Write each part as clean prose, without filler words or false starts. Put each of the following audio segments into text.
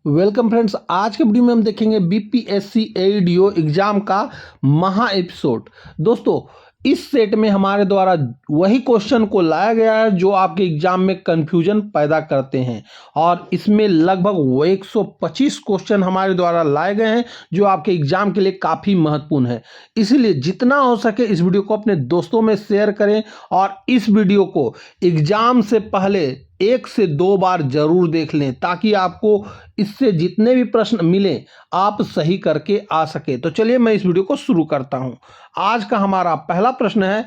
Welcome friends, आज के video में हम देखेंगे बीपीएससी एडीओ एग्जाम का महा एपिसोड। दोस्तों, इस सेट में हमारे द्वारा वही क्वेश्चन को लाया गया है जो आपके एग्जाम में कंफ्यूजन पैदा करते हैं और इसमें लगभग 125 क्वेश्चन हमारे द्वारा लाए गए हैं जो आपके एग्जाम के लिए काफ़ी महत्वपूर्ण है। इसीलिए जितना हो सके इस वीडियो को अपने दोस्तों में शेयर करें और इस वीडियो को एग्जाम से पहले 1 से 2 बार जरूर देख लें ताकि आपको इससे जितने भी प्रश्न मिले आप सही करके आ सके। तो चलिए मैं इस वीडियो को शुरू करता हूं। आज का हमारा पहला प्रश्न है,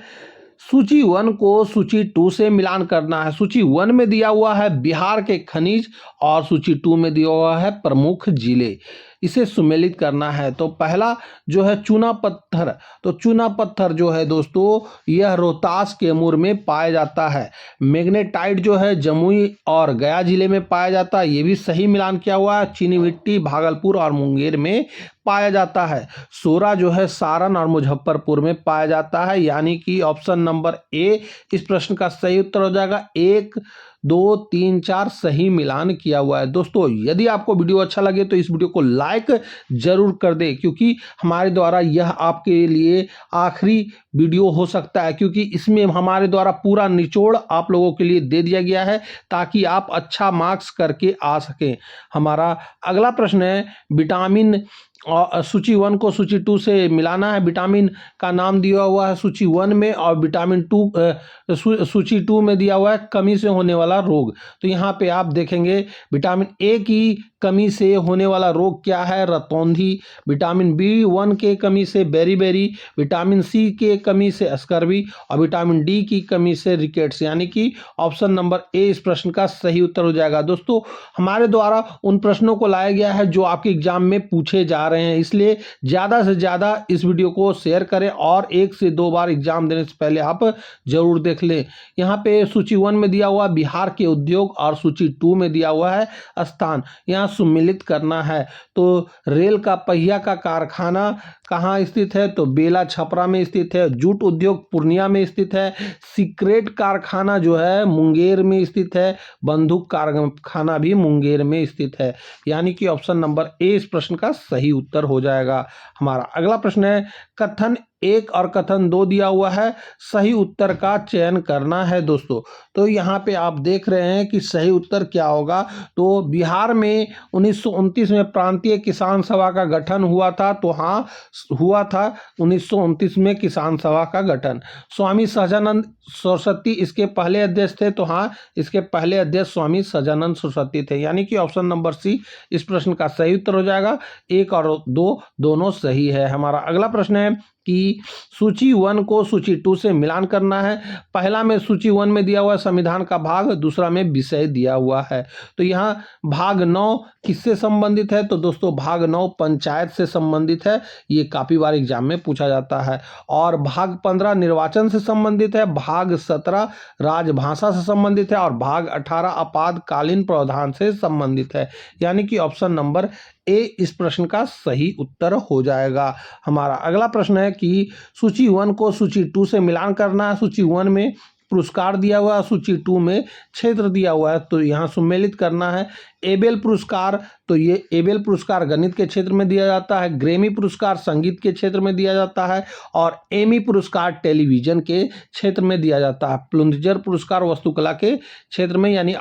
सूची 1 को सूची 2 से मिलान करना है। सूची 1 में दिया हुआ है बिहार के खनिज और सूची 2 में दिया हुआ है प्रमुख जिले। इसे सुमेलित करना है। तो पहला जो है चूना पत्थर, तो चूना पत्थर जो है दोस्तों यह रोहतास कैमूर में पाया जाता है। मैग्नेटाइट जो है जमुई और गया जिले में पाया जाता है, ये भी सही मिलान किया हुआ है। चीनी मिट्टी भागलपुर और मुंगेर में पाया जाता है। सोरा जो है सारण और मुजफ्फरपुर में पाया जाता है, यानी कि ऑप्शन नंबर ए इस प्रश्न का सही उत्तर हो जाएगा। 1 2 3 4 सही मिलान किया हुआ है। दोस्तों, यदि आपको वीडियो अच्छा लगे तो इस वीडियो को लाइक जरूर कर दें, क्योंकि हमारे द्वारा यह आपके लिए आखिरी वीडियो हो सकता है, क्योंकि इसमें हमारे द्वारा पूरा निचोड़ आप लोगों के लिए दे दिया गया है ताकि आप अच्छा मार्क्स करके आ सकें। हमारा अगला प्रश्न है, विटामिन और सूची 1 को सूची 2 से मिलाना है। विटामिन का नाम दिया हुआ है सूची 1 में और विटामिन 2 सूची 2 में दिया हुआ है कमी से होने वाला रोग। तो यहाँ पे आप देखेंगे विटामिन ए की कमी से होने वाला रोग क्या है, रतौंधी। विटामिन B1 के कमी से बेरीबेरी। विटामिन सी के कमी से स्कर्वी और विटामिन डी की कमी से रिकेट्स, यानी कि ऑप्शन नंबर ए इस प्रश्न का सही उत्तर हो जाएगा। दोस्तों, हमारे द्वारा उन प्रश्नों को लाया गया है जो आपके एग्जाम में पूछे जा रहे हैं, इसलिए ज़्यादा से ज़्यादा इस वीडियो को शेयर करें और 1 से 2 बार एग्जाम देने से पहले आप जरूर देख लें। यहाँ पे सूची 1 में दिया हुआ बिहार के उद्योग और सूची 2 में दिया हुआ है स्थान, यहाँ सम्मिलित करना है। तो रेल का पहिया का कारखाना कहाँ स्थित है, तो बेला छपरा में स्थित है। जूट उद्योग पूर्णिया में स्थित है। सिक्रेट कारखाना जो है मुंगेर में स्थित है। बंदूक कारखाना भी मुंगेर में स्थित है, यानी कि ऑप्शन नंबर ए इस प्रश्न का सही उत्तर हो जाएगा। हमारा अगला प्रश्न है, कथन 1 और कथन 2 दिया हुआ है, सही उत्तर का चयन करना है। दोस्तों, तो यहाँ पे आप देख रहे हैं कि सही उत्तर क्या होगा। तो बिहार में 1929 में प्रांतीय किसान सभा का गठन हुआ था, तो हाँ हुआ था 1929 में किसान सभा का गठन। स्वामी सहजानंद सरस्वती इसके पहले अध्यक्ष थे, तो हाँ इसके पहले अध्यक्ष स्वामी सहजानंद सरस्वती थे, यानी कि ऑप्शन नंबर सी इस प्रश्न का सही उत्तर हो जाएगा। 1 और 2 दोनों सही है। हमारा अगला प्रश्न है कि सूची 1 को सूची 2 से मिलान करना है। पहला में सूची 1 में दिया हुआ है संविधान का भाग, दूसरा में विषय दिया हुआ है। तो यहाँ भाग 9 किससे संबंधित है, तो दोस्तों भाग 9 पंचायत से संबंधित है, ये काफी बार एग्जाम में पूछा जाता है। और भाग 15 निर्वाचन से संबंधित है। भाग 17 राजभाषा से संबंधित है और भाग 18 आपातकालीन प्रावधान से संबंधित है, यानी कि ऑप्शन नंबर ए इस प्रश्न का सही उत्तर हो जाएगा। हमारा अगला प्रश्न है कि सूची 1 को सूची 2 से मिलान करना है। सूची 1 में पुरस्कार दिया हुआ है, सूची 2 में क्षेत्र दिया हुआ है, तो यहाँ सम्मिलित करना है। एबेल पुरस्कार, तो ये एबेल पुरस्कार गणित के क्षेत्र में दिया जाता है। ग्रेमी पुरस्कार संगीत के क्षेत्र में दिया जाता है और एमी पुरस्कार टेलीविजन के क्षेत्र में दिया जाता है। प्लुंजर पुरस्कार वस्तुकला के क्षेत्र में यानी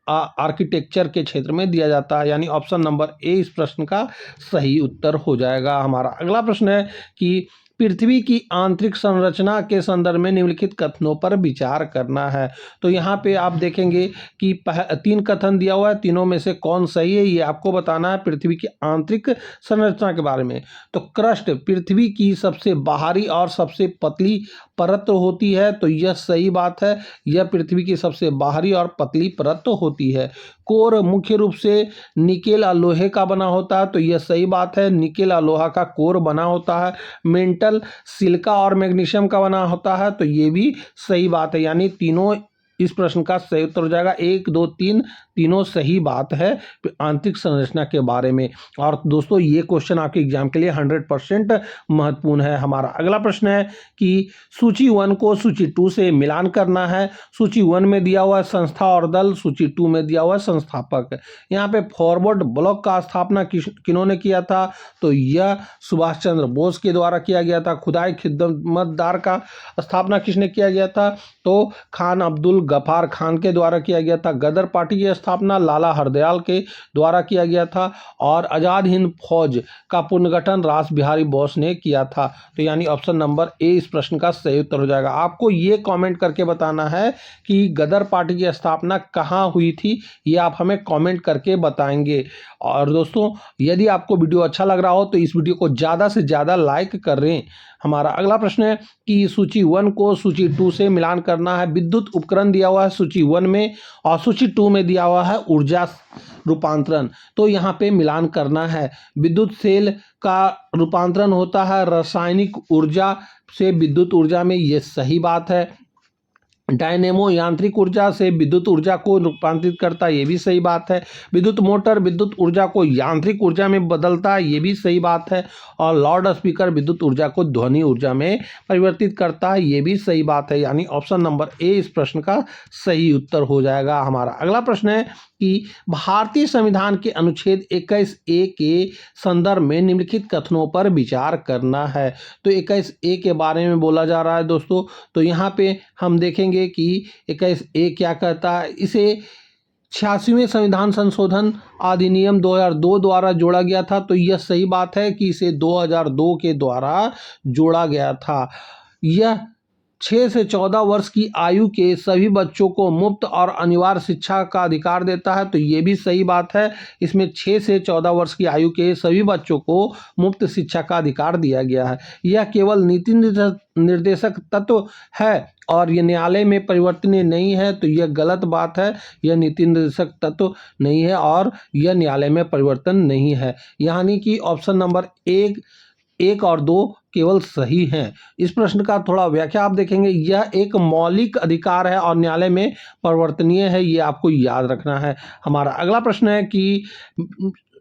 आर्किटेक्चर के क्षेत्र में दिया जाता है, यानी ऑप्शन नंबर ए इस प्रश्न का सही उत्तर हो जाएगा। हमारा अगला प्रश्न है कि पृथ्वी की आंतरिक संरचना के संदर्भ में निम्नलिखित कथनों पर विचार करना है। तो यहाँ पे आप देखेंगे कि 3 कथन दिया हुआ है, तीनों में से कौन सही है ये आपको बताना है पृथ्वी की आंतरिक संरचना के बारे में। तो क्रस्ट पृथ्वी की सबसे बाहरी और सबसे पतली परत होती है, तो यह सही बात है, यह पृथ्वी की सबसे बाहरी और पतली परत होती है। कोर मुख्य रूप से निकेल और लोहे का बना होता है, तो यह सही बात है, निकेल और लोहा का कोर बना होता है। मेंटल सिलिका और मैग्नीशियम का बना होता है, तो ये भी सही बात है, यानी तीनों इस प्रश्न का सही उत्तर हो जाएगा। 1, 2, 3 तीनों सही बात है आंतरिक संरचना के बारे में। और दोस्तों ये क्वेश्चन आपके एग्जाम के लिए 100% महत्वपूर्ण है। हमारा अगला प्रश्न है कि सूची 1 को सूची 2 से मिलान करना है। सूची 1 में दिया हुआ संस्था और दल, सूची 2 में दिया हुआ संस्थापक। यहाँ पे फॉरवर्ड ब्लॉक का स्थापना किन्होंने किया था? तो यह सुभाष चंद्र बोस के द्वारा किया गया था। खुदाई खिदमतगार का स्थापना किसने किया गया था? तो खान अब्दुल गफार खान के द्वारा किया गया था। गदर पार्टी की स्थापना लाला हरदयाल के द्वारा किया गया था। और आज़ाद हिंद फौज का पुनर्गठन रास बिहारी बोस ने किया था। तो यानी ऑप्शन नंबर ए इस प्रश्न का सही उत्तर हो जाएगा। आपको ये कमेंट करके बताना है कि गदर पार्टी की स्थापना कहाँ हुई थी, ये आप हमें कमेंट करके बताएंगे। और दोस्तों यदि आपको वीडियो अच्छा लग रहा हो तो इस वीडियो को ज़्यादा से ज़्यादा लाइक करें। हमारा अगला प्रश्न है कि सूची 1 को सूची 2 से मिलान करना है। विद्युत उपकरण दिया हुआ है सूची 1 में और सूची 2 में दिया हुआ है ऊर्जा रूपांतरण। तो यहाँ पे मिलान करना है। विद्युत सेल का रूपांतरण होता है रासायनिक ऊर्जा से विद्युत ऊर्जा में, ये सही बात है। डायनेमो यांत्रिक ऊर्जा से विद्युत ऊर्जा को रूपांतरित करता है, ये भी सही बात है। विद्युत मोटर विद्युत ऊर्जा को यांत्रिक ऊर्जा में बदलता है, ये भी सही बात है। और लाउड स्पीकर विद्युत ऊर्जा को ध्वनि ऊर्जा में परिवर्तित करता है, ये भी सही बात है। यानी ऑप्शन नंबर ए इस प्रश्न का सही उत्तर हो जाएगा। हमारा अगला प्रश्न है कि भारतीय संविधान के अनुच्छेद 21A के संदर्भ में निम्नलिखित कथनों पर विचार करना है। तो 21A के बारे में बोला जा रहा है दोस्तों। तो यहाँ पे हम देखेंगे कि 21A क्या कहता है। इसे 86वें संविधान संशोधन अधिनियम 2002 द्वारा जोड़ा गया था। तो यह सही बात है कि इसे 2002 के द्वारा जोड़ा गया था। यह 6 से 14 वर्ष की आयु के सभी बच्चों को मुफ्त और अनिवार्य शिक्षा का अधिकार देता है। तो ये भी सही बात है। इसमें 6 से 14 वर्ष की आयु के सभी बच्चों को मुफ्त शिक्षा का अधिकार दिया गया है। यह केवल नीति निर्देशक तत्व है और ये न्यायालय में परिवर्तनीय नहीं है। तो यह गलत बात है। यह नीति निर्देशक तत्व नहीं है और यह न्यायालय में परिवर्तन नहीं है। यानी कि ऑप्शन नंबर 1 और 2 केवल सही हैं। इस प्रश्न का थोड़ा व्याख्या आप देखेंगे। यह एक मौलिक अधिकार है और न्यायालय में परिवर्तनीय है, ये आपको याद रखना है। हमारा अगला प्रश्न है कि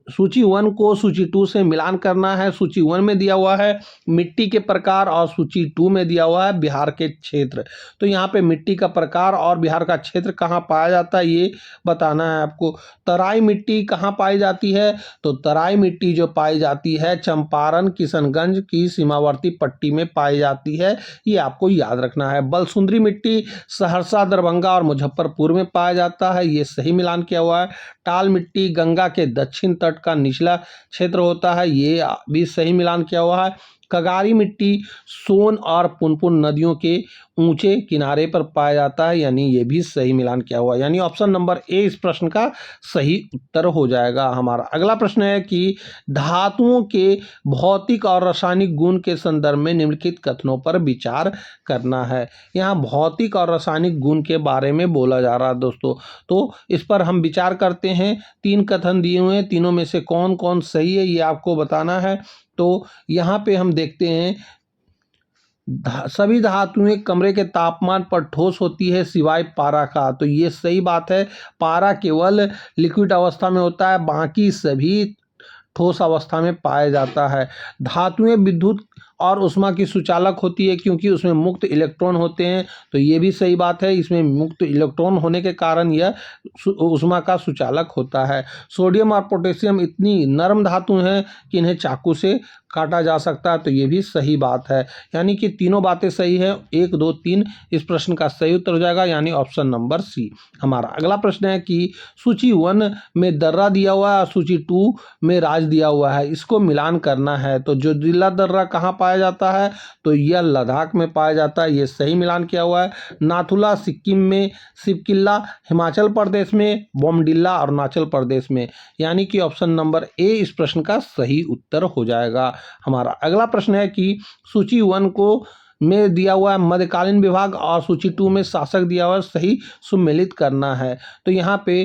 सूची 1 को सूची 2 से मिलान करना है। सूची 1 में दिया हुआ है मिट्टी के प्रकार और सूची 2 में दिया हुआ है बिहार के क्षेत्र। तो यहाँ पे मिट्टी का प्रकार और बिहार का क्षेत्र कहाँ पाया जाता है ये बताना है आपको। तराई मिट्टी कहाँ पाई जाती है? तो तराई मिट्टी जो पाई जाती है चंपारण किशनगंज की सीमावर्ती पट्टी में पाई जाती है, ये आपको याद रखना है। बलसुंदरी मिट्टी सहरसा दरभंगा और मुजफ्फरपुर में पाया जाता है, ये सही मिलान किया हुआ है। टाल मिट्टी गंगा के दक्षिण तट का निचला क्षेत्र होता है, ये भी सही मिलान किया हुआ है। कगारी मिट्टी सोन और पुनपुन नदियों के ऊंचे किनारे पर पाया जाता है, यानी ये भी सही मिलान किया हुआ है। यानी ऑप्शन नंबर ए इस प्रश्न का सही उत्तर हो जाएगा। हमारा अगला प्रश्न है कि धातुओं के भौतिक और रासायनिक गुण के संदर्भ में निम्नलिखित कथनों पर विचार करना है। यहाँ भौतिक और रासायनिक गुण के बारे में बोला जा रहा है दोस्तों। तो इस पर हम विचार करते हैं। 3 कथन दिए हुए हैं, तीनों में से कौन कौन सही है ये आपको बताना है। तो यहाँ पे हम देखते हैं सभी धातुएं कमरे के तापमान पर ठोस होती है सिवाय पारा का। तो ये सही बात है। पारा केवल लिक्विड अवस्था में होता है, बाकी सभी ठोस अवस्था में पाया जाता है। धातुएं विद्युत और उष्मा की सुचालक होती है क्योंकि उसमें मुक्त इलेक्ट्रॉन होते हैं। तो ये भी सही बात है। इसमें मुक्त इलेक्ट्रॉन होने के कारण यह उष्मा का सुचालक होता है। सोडियम और पोटेशियम इतनी नरम धातु हैं कि इन्हें चाकू से काटा जा सकता है। तो ये भी सही बात है। यानी कि तीनों बातें सही है। 1, 2, 3 इस प्रश्न का सही उत्तर हो जाएगा, यानी ऑप्शन नंबर सी। हमारा अगला प्रश्न है कि सूची 1 में दर्रा दिया हुआ है और सूची 2 में राज दिया हुआ है, इसको मिलान करना है। तो जो जिला दर्रा कहाँ पाया जाता है? तो यह लद्दाख में पाया जाता है, ये सही मिलान किया हुआ है। नाथुला सिक्किम में, शिवकिल्ला हिमाचल प्रदेश में, बोमडिल्ला अरुणाचल प्रदेश में, यानी कि ऑप्शन नंबर ए इस प्रश्न का सही उत्तर हो जाएगा। हमारा अगला प्रश्न है कि सूची 1 को में दिया हुआ है मध्यकालीन विभाग और सूची 2 में शासक दिया हुआ है, सही सुमेलित करना है। तो यहाँ पे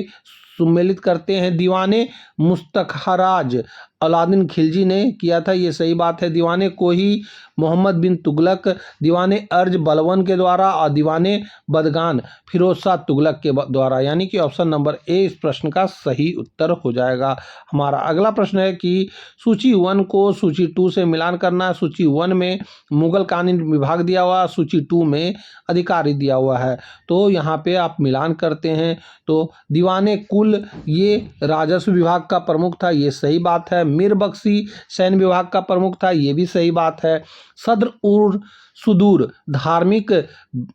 सुमेलित करते हैं। दीवाने मुस्तखराज अलाउद्दीन खिलजी ने किया था, ये सही बात है। दीवाने कोही मोहम्मद बिन तुगलक, दीवाने अर्ज बलवन के द्वारा और दीवाने बदगान फिरोज शाह तुगलक के द्वारा, यानी कि ऑप्शन नंबर ए इस प्रश्न का सही उत्तर हो जाएगा। हमारा अगला प्रश्न है कि सूची 1 को सूची 2 से मिलान करना है। सूची 1 में मुगल कानून विभाग दिया हुआ, सूची 2 में अधिकारी दिया हुआ है। तो यहाँ पे आप मिलान करते हैं तो दीवाने कुल ये राजस्व विभाग का प्रमुख था, ये सही बात है। मीर बख्शी सैन्य विभाग का प्रमुख था, ये भी सही बात है। सद्र उर सुदूर धार्मिक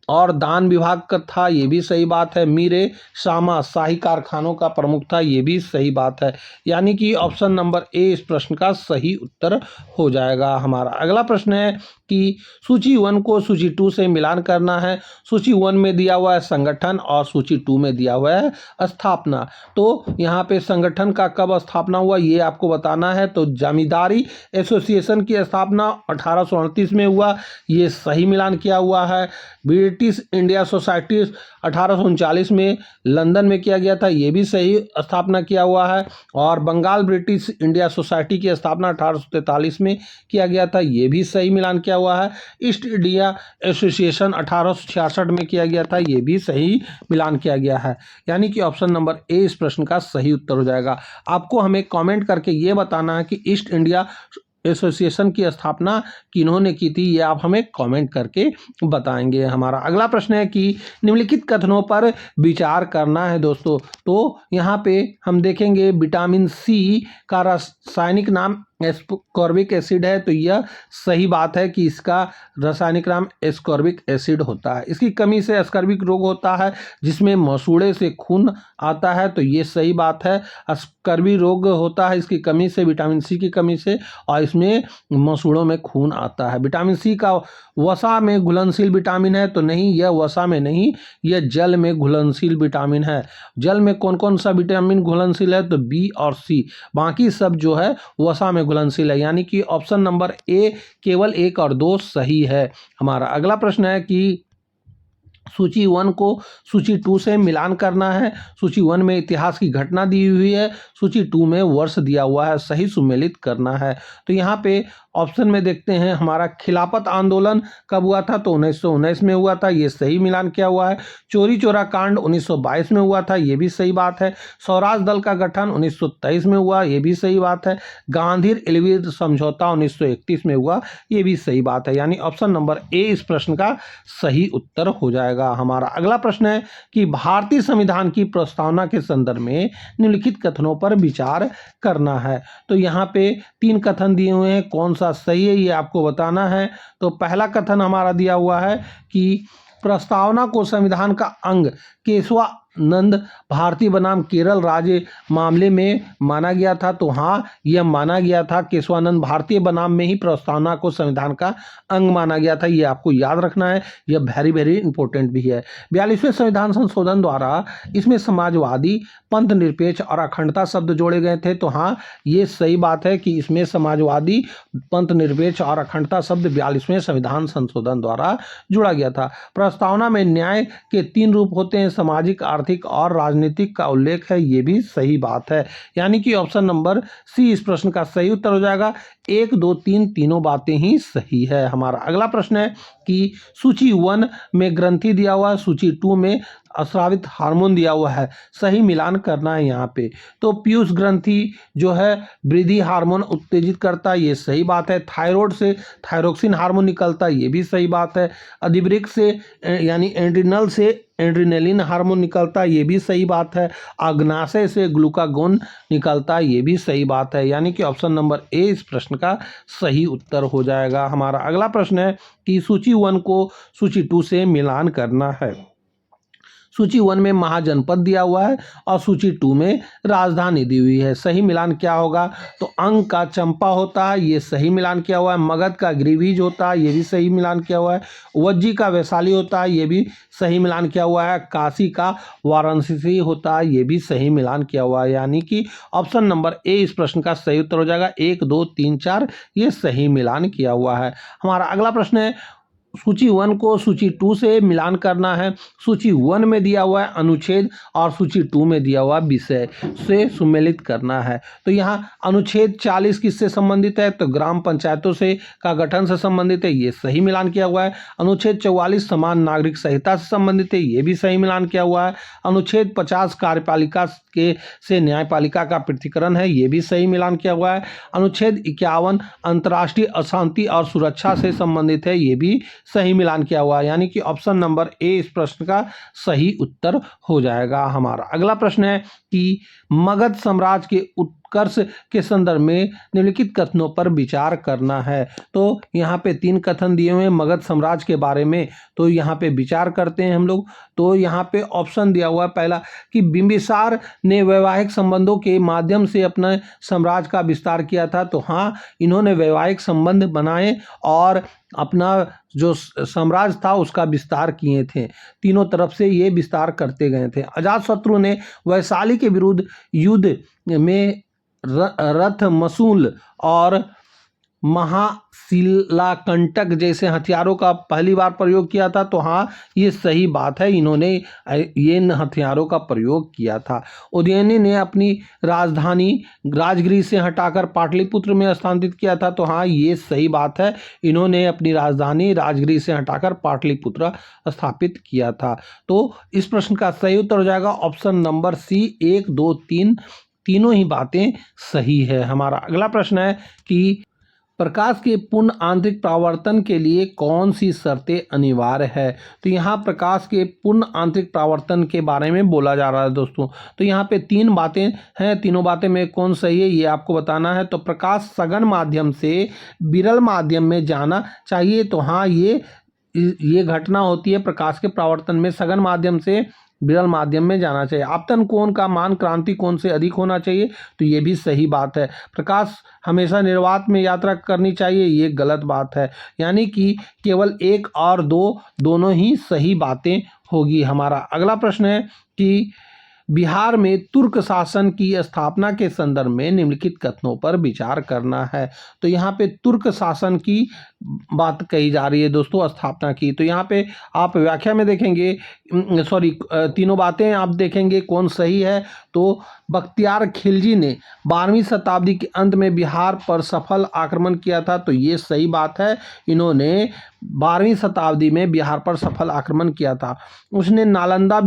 और दान विभाग का था, ये भी सही बात है। मीरे शामा शाही कारखानों का प्रमुख था, ये भी सही बात है। यानी कि ऑप्शन नंबर ए इस प्रश्न का सही उत्तर हो जाएगा। हमारा अगला प्रश्न है कि सूची 1 को सूची 2 से मिलान करना है। सूची 1 में दिया हुआ है संगठन और सूची 2 में दिया हुआ है स्थापना। तो यहाँ पे संगठन का कब स्थापना हुआ ये आपको बताना है। तो जमींदारी एसोसिएशन की स्थापना 1838 में हुआ, ये सही मिलान किया हुआ है। ब्रिटिश इंडिया सोसाइटी 1839 में लंदन में किया गया था, ये भी सही स्थापना किया हुआ है। और बंगाल ब्रिटिश इंडिया सोसाइटी की स्थापना 1843 में किया गया था, ये भी सही मिलान किया हुआ है। ईस्ट इंडिया एसोसिएशन 1866 में किया गया था, ये भी सही मिलान किया गया है। यानी कि ऑप्शन नंबर ए इस प्रश्न का सही उत्तर हो जाएगा। आपको हमें कमेंट करके ये बताना है कि ईस्ट इंडिया एसोसिएशन की स्थापना किन्होंने की थी, ये आप हमें कमेंट करके बताएंगे। हमारा अगला प्रश्न है कि निम्नलिखित कथनों पर विचार करना है दोस्तों। तो यहाँ पे हम देखेंगे विटामिन सी का रासायनिक नाम एस्कॉर्बिक एसिड है, तो यह सही बात है कि इसका रासायनिक नाम एस्कॉर्बिक एसिड होता है। इसकी कमी से एस्कॉर्बिक रोग होता है जिसमें मसूड़े से खून आता है, तो ये सही बात है। एस्कॉर्बिक रोग होता है इसकी कमी से, विटामिन सी की कमी से, और इसमें मसूड़ों में खून आता है। विटामिन सी का वसा में घुलनशील विटामिन है, तो नहीं, यह वसा में नहीं, यह जल में घुलनशील विटामिन है। जल में कौन कौन सा विटामिन घुलनशील है, तो बी और सी, बाकी सब जो है वसा में घुलनशील है। यानी कि ऑप्शन नंबर ए केवल 1 और 2 सही है। हमारा अगला प्रश्न है कि सूची 1 को सूची 2 से मिलान करना है। सूची 1 में इतिहास की घटना दी हुई है, सूची 2 में वर्ष दिया हुआ है, सही सुमेलित करना है। तो यहाँ पे ऑप्शन में देखते हैं हमारा खिलाफत आंदोलन कब हुआ था, तो 1919 में हुआ था, ये सही मिलान किया हुआ है। चोरी चोरा कांड 1922 में हुआ था, ये भी सही बात है। स्वराज दल का गठन 1923 में हुआ, ये भी सही बात है। गांधी एल्विन समझौता 1931 में हुआ, ये भी सही बात है। यानी ऑप्शन नंबर ए इस प्रश्न का सही उत्तर हो जाएगा। हमारा अगला प्रश्न है कि भारतीय संविधान की प्रस्तावना के संदर्भ में निम्नलिखित कथनों पर विचार करना है। तो यहाँ पे 3 कथन दिए हुए हैं, कौन सा सही है ये आपको बताना है। तो पहला कथन हमारा दिया हुआ है कि प्रस्तावना को संविधान का अंग केशवानंद भारतीय बनाम केरल राज्य मामले में माना गया था। तो हाँ, यह माना गया था, केशवानंद भारतीय बनाम में ही प्रस्तावना को संविधान का अंग माना गया था, ये आपको याद रखना है, यह वेरी वेरी इंपॉर्टेंट भी है। 42वें संविधान संशोधन द्वारा इसमें समाजवादी, पंथ निरपेक्ष और अखंडता शब्द जोड़े गए थे। तो हाँ, ये सही बात है कि इसमें समाजवादी, पंथ निरपेक्ष और अखंडता शब्द 42वें संविधान संशोधन द्वारा जोड़ा गया था। प्रस्तावना में न्याय के 3 रूप होते हैं, सामाजिक, आर्थिक और राजनीतिक का उल्लेख है, ये भी सही बात है। यानी कि ऑप्शन नंबर सी इस प्रश्न का सही उत्तर हो जाएगा। 1, 2, 3 तीनों बातें ही सही है। हमारा अगला प्रश्न है कि सूची 1 में ग्रंथि दिया हुआ है, सूची 2 में अस्रावित हार्मोन दिया हुआ है, सही मिलान करना है यहाँ पे। तो पीयूष ग्रंथि जो है वृद्धि हार्मोन उत्तेजित करता है, ये सही बात है। थायराइड से थायरोक्सिन हार्मोन निकलता है, ये भी सही बात है। अधिवृक्क से यानी एड्रिनल से एड्रिनलिन हार्मोन निकलता है, ये भी सही बात है। अग्नाशय से ग्लूकागोन निकलता है, ये भी सही बात है। यानी कि ऑप्शन नंबर ए इस प्रश्न का सही उत्तर हो जाएगा। हमारा अगला प्रश्न है कि सूची 1 को सूची 2 से मिलान करना है। सूची 1 में महाजनपद दिया हुआ है और सूची 2 में राजधानी दी हुई है, सही मिलान क्या होगा, तो अंग का चंपा होता है, ये सही मिलान किया हुआ है। मगध का गिरिवीज होता है, ये भी सही मिलान किया हुआ है। वज्जी का वैशाली होता है, ये भी सही मिलान किया हुआ है। काशी का वाराणसी होता है, ये भी सही मिलान किया हुआ है। यानी कि ऑप्शन नंबर ए इस प्रश्न का सही उत्तर हो जाएगा। 1, 2, 3, 4 ये सही मिलान किया हुआ है। हमारा अगला प्रश्न है सूची 1 को सूची 2 से मिलान करना है। सूची 1 में दिया हुआ है अनुच्छेद और सूची 2 में दिया हुआ विषय से सुमेलित करना है। तो यहाँ अनुच्छेद 40 किससे संबंधित है? तो ग्राम पंचायतों से का गठन से संबंधित है, ये सही मिलान किया हुआ है। अनुच्छेद 44 समान नागरिक संहिता से संबंधित है, ये भी सही मिलान किया हुआ है। अनुच्छेद 50 कार्यपालिका के से न्यायपालिका का पृथक्करण है, ये भी सही मिलान किया हुआ है। अनुच्छेद 51 अंतर्राष्ट्रीय अशांति और सुरक्षा से संबंधित है, ये भी सही मिलान किया हुआ है। यानी कि ऑप्शन नंबर ए इस प्रश्न का सही उत्तर हो जाएगा हमारा। अगला प्रश्न है कि मगध साम्राज्य के उत्कर्ष के संदर्भ में निम्नलिखित कथनों पर विचार करना है। तो यहाँ पे 3 कथन दिए हुए हैं मगध साम्राज्य के बारे में, तो यहाँ पे विचार करते हैं हम लोग। तो यहाँ पे ऑप्शन दिया हुआ है पहला कि बिंबिसार ने वैवाहिक संबंधों के माध्यम से अपने साम्राज्य का विस्तार किया था। तो हाँ, इन्होंने वैवाहिक संबंध बनाए और अपना जो साम्राज्य था उसका विस्तार किए थे, तीनों तरफ से ये विस्तार करते गए थे। अजातशत्रु ने वैशाली के विरुद्ध युद्ध में रथ मसूल और महाशिलाकंटक जैसे हथियारों का पहली बार प्रयोग किया था। तो हाँ, ये सही बात है, इन्होंने ये हथियारों का प्रयोग किया था। उदयनी ने अपनी राजधानी राजगृह से हटाकर पाटलिपुत्र में स्थानांतरित किया था। तो हाँ, ये सही बात है, इन्होंने अपनी राजधानी राजगृह से हटाकर पाटलिपुत्र स्थापित किया था। तो इस प्रश्न का सही उत्तर हो जाएगा ऑप्शन नंबर सी, 1, 2, 3 तीनों ही बातें सही है हमारा। अगला प्रश्न है कि प्रकाश के पूर्ण आंतरिक परावर्तन के लिए कौन सी शर्तें अनिवार्य है? तो यहाँ प्रकाश के पूर्ण आंतरिक परावर्तन के बारे में बोला जा रहा है दोस्तों। तो यहाँ पे 3 बातें हैं, तीनों बातें में कौन सही है ये आपको बताना है। तो प्रकाश सघन माध्यम से विरल माध्यम में जाना चाहिए। तो हाँ, ये घटना होती है प्रकाश के परावर्तन में सघन माध्यम से विरल माध्यम में जाना चाहिए। आपतन कोण का मान क्रांति कोण से अधिक होना चाहिए। तो ये भी सही बात है। प्रकाश हमेशा निर्वात में यात्रा करनी चाहिए, ये गलत बात है। यानी कि केवल 1 और 2 दोनों ही सही बातें होगी हमारा। अगला प्रश्न है कि बिहार में तुर्क शासन की स्थापना के संदर्भ में निम्नलिखित कथनों पर विचार करना है। तो यहाँ पे तुर्क शासन की बात कही जा रही है दोस्तों, स्थापना की। तो यहाँ पे आप व्याख्या में देखेंगे, तीनों बातें आप देखेंगे कौन सही है। तो बख्तियार खिलजी ने 12वीं शताब्दी के अंत में बिहार पर सफल आक्रमण किया था। तो ये सही बात है, इन्होंने 12वीं शताब्दी में बिहार पर सफल आक्रमण किया था। उसने नालंदा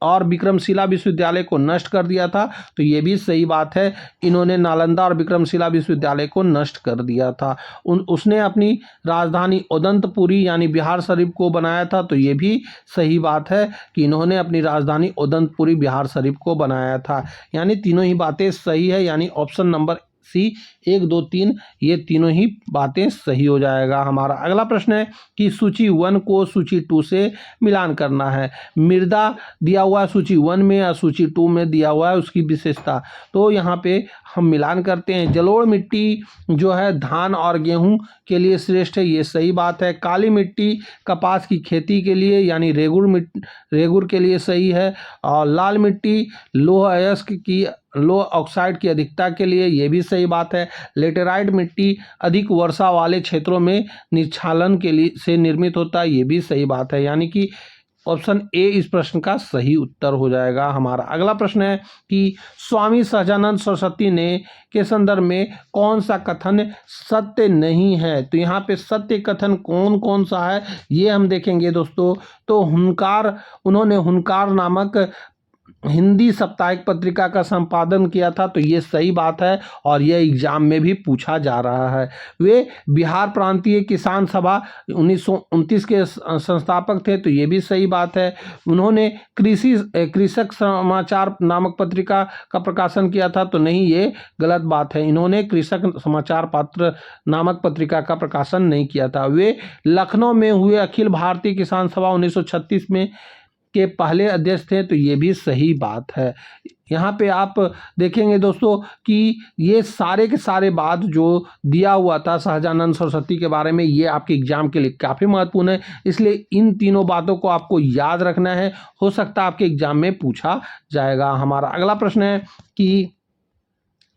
और विक्रमशिला विश्वविद्यालय को नष्ट कर दिया था। तो ये भी सही बात है, इन्होंने नालंदा और विक्रमशिला विश्वविद्यालय को नष्ट कर दिया था। उसने अपनी राजधानी उदंतपुरी यानी बिहार शरीफ को बनाया था। तो ये भी सही बात है कि इन्होंने अपनी राजधानी उदंतपुरी बिहार शरीफ को बनाया था। यानी तीनों ही बातें सही है, यानी ऑप्शन नंबर सी 1, 2, 3 ये तीनों ही बातें सही हो जाएगा हमारा। अगला प्रश्न है कि सूची 1 को सूची 2 से मिलान करना है। मृदा दिया हुआ है सूची 1 में और सूची 2 में दिया हुआ है उसकी विशेषता। तो यहाँ पे हम मिलान करते हैं। जलोढ़ मिट्टी जो है धान और गेहूं के लिए श्रेष्ठ है, ये सही बात है। काली मिट्टी कपास की खेती के लिए यानी रेगुर के लिए सही है। और लाल मिट्टी लोह अयस्क की लोह ऑक्साइड की अधिकता के लिए, ये भी सही बात है। लेटेराइट मिट्टी अधिक वर्षा वाले क्षेत्रों में निक्षालन के लिए से निर्मित होता है, ये भी सही बात है। यानी कि ऑप्शन ए इस प्रश्न का सही उत्तर हो जाएगा हमारा। अगला प्रश्न है कि स्वामी सहजानंद सरस्वती ने के संदर्भ में कौन सा कथन सत्य नहीं है? तो यहाँ पे सत्य कथन कौन कौन सा है ये हम देखेंगे दोस्तों। तो उन्होंने हुनकार नामक हिंदी साप्ताहिक पत्रिका का संपादन किया था। तो ये सही बात है और यह एग्जाम में भी पूछा जा रहा है। वे बिहार प्रांतीय किसान सभा 1929 के संस्थापक थे। तो ये भी सही बात है। उन्होंने कृषक समाचार नामक पत्रिका का प्रकाशन किया था। तो नहीं, ये गलत बात है, इन्होंने कृषक समाचार पत्र नामक पत्रिका का प्रकाशन नहीं किया था। वे लखनऊ में हुए अखिल भारतीय किसान सभा 1936 में के पहले अध्यक्ष थे। तो ये भी सही बात है। यहाँ पे आप देखेंगे दोस्तों कि ये सारे के सारे बात जो दिया हुआ था सहजानंद सरस्वती के बारे में, ये आपके एग्जाम के लिए काफ़ी महत्वपूर्ण है। इसलिए इन तीनों बातों को आपको याद रखना है, हो सकता है आपके एग्जाम में पूछा जाएगा हमारा। अगला प्रश्न है कि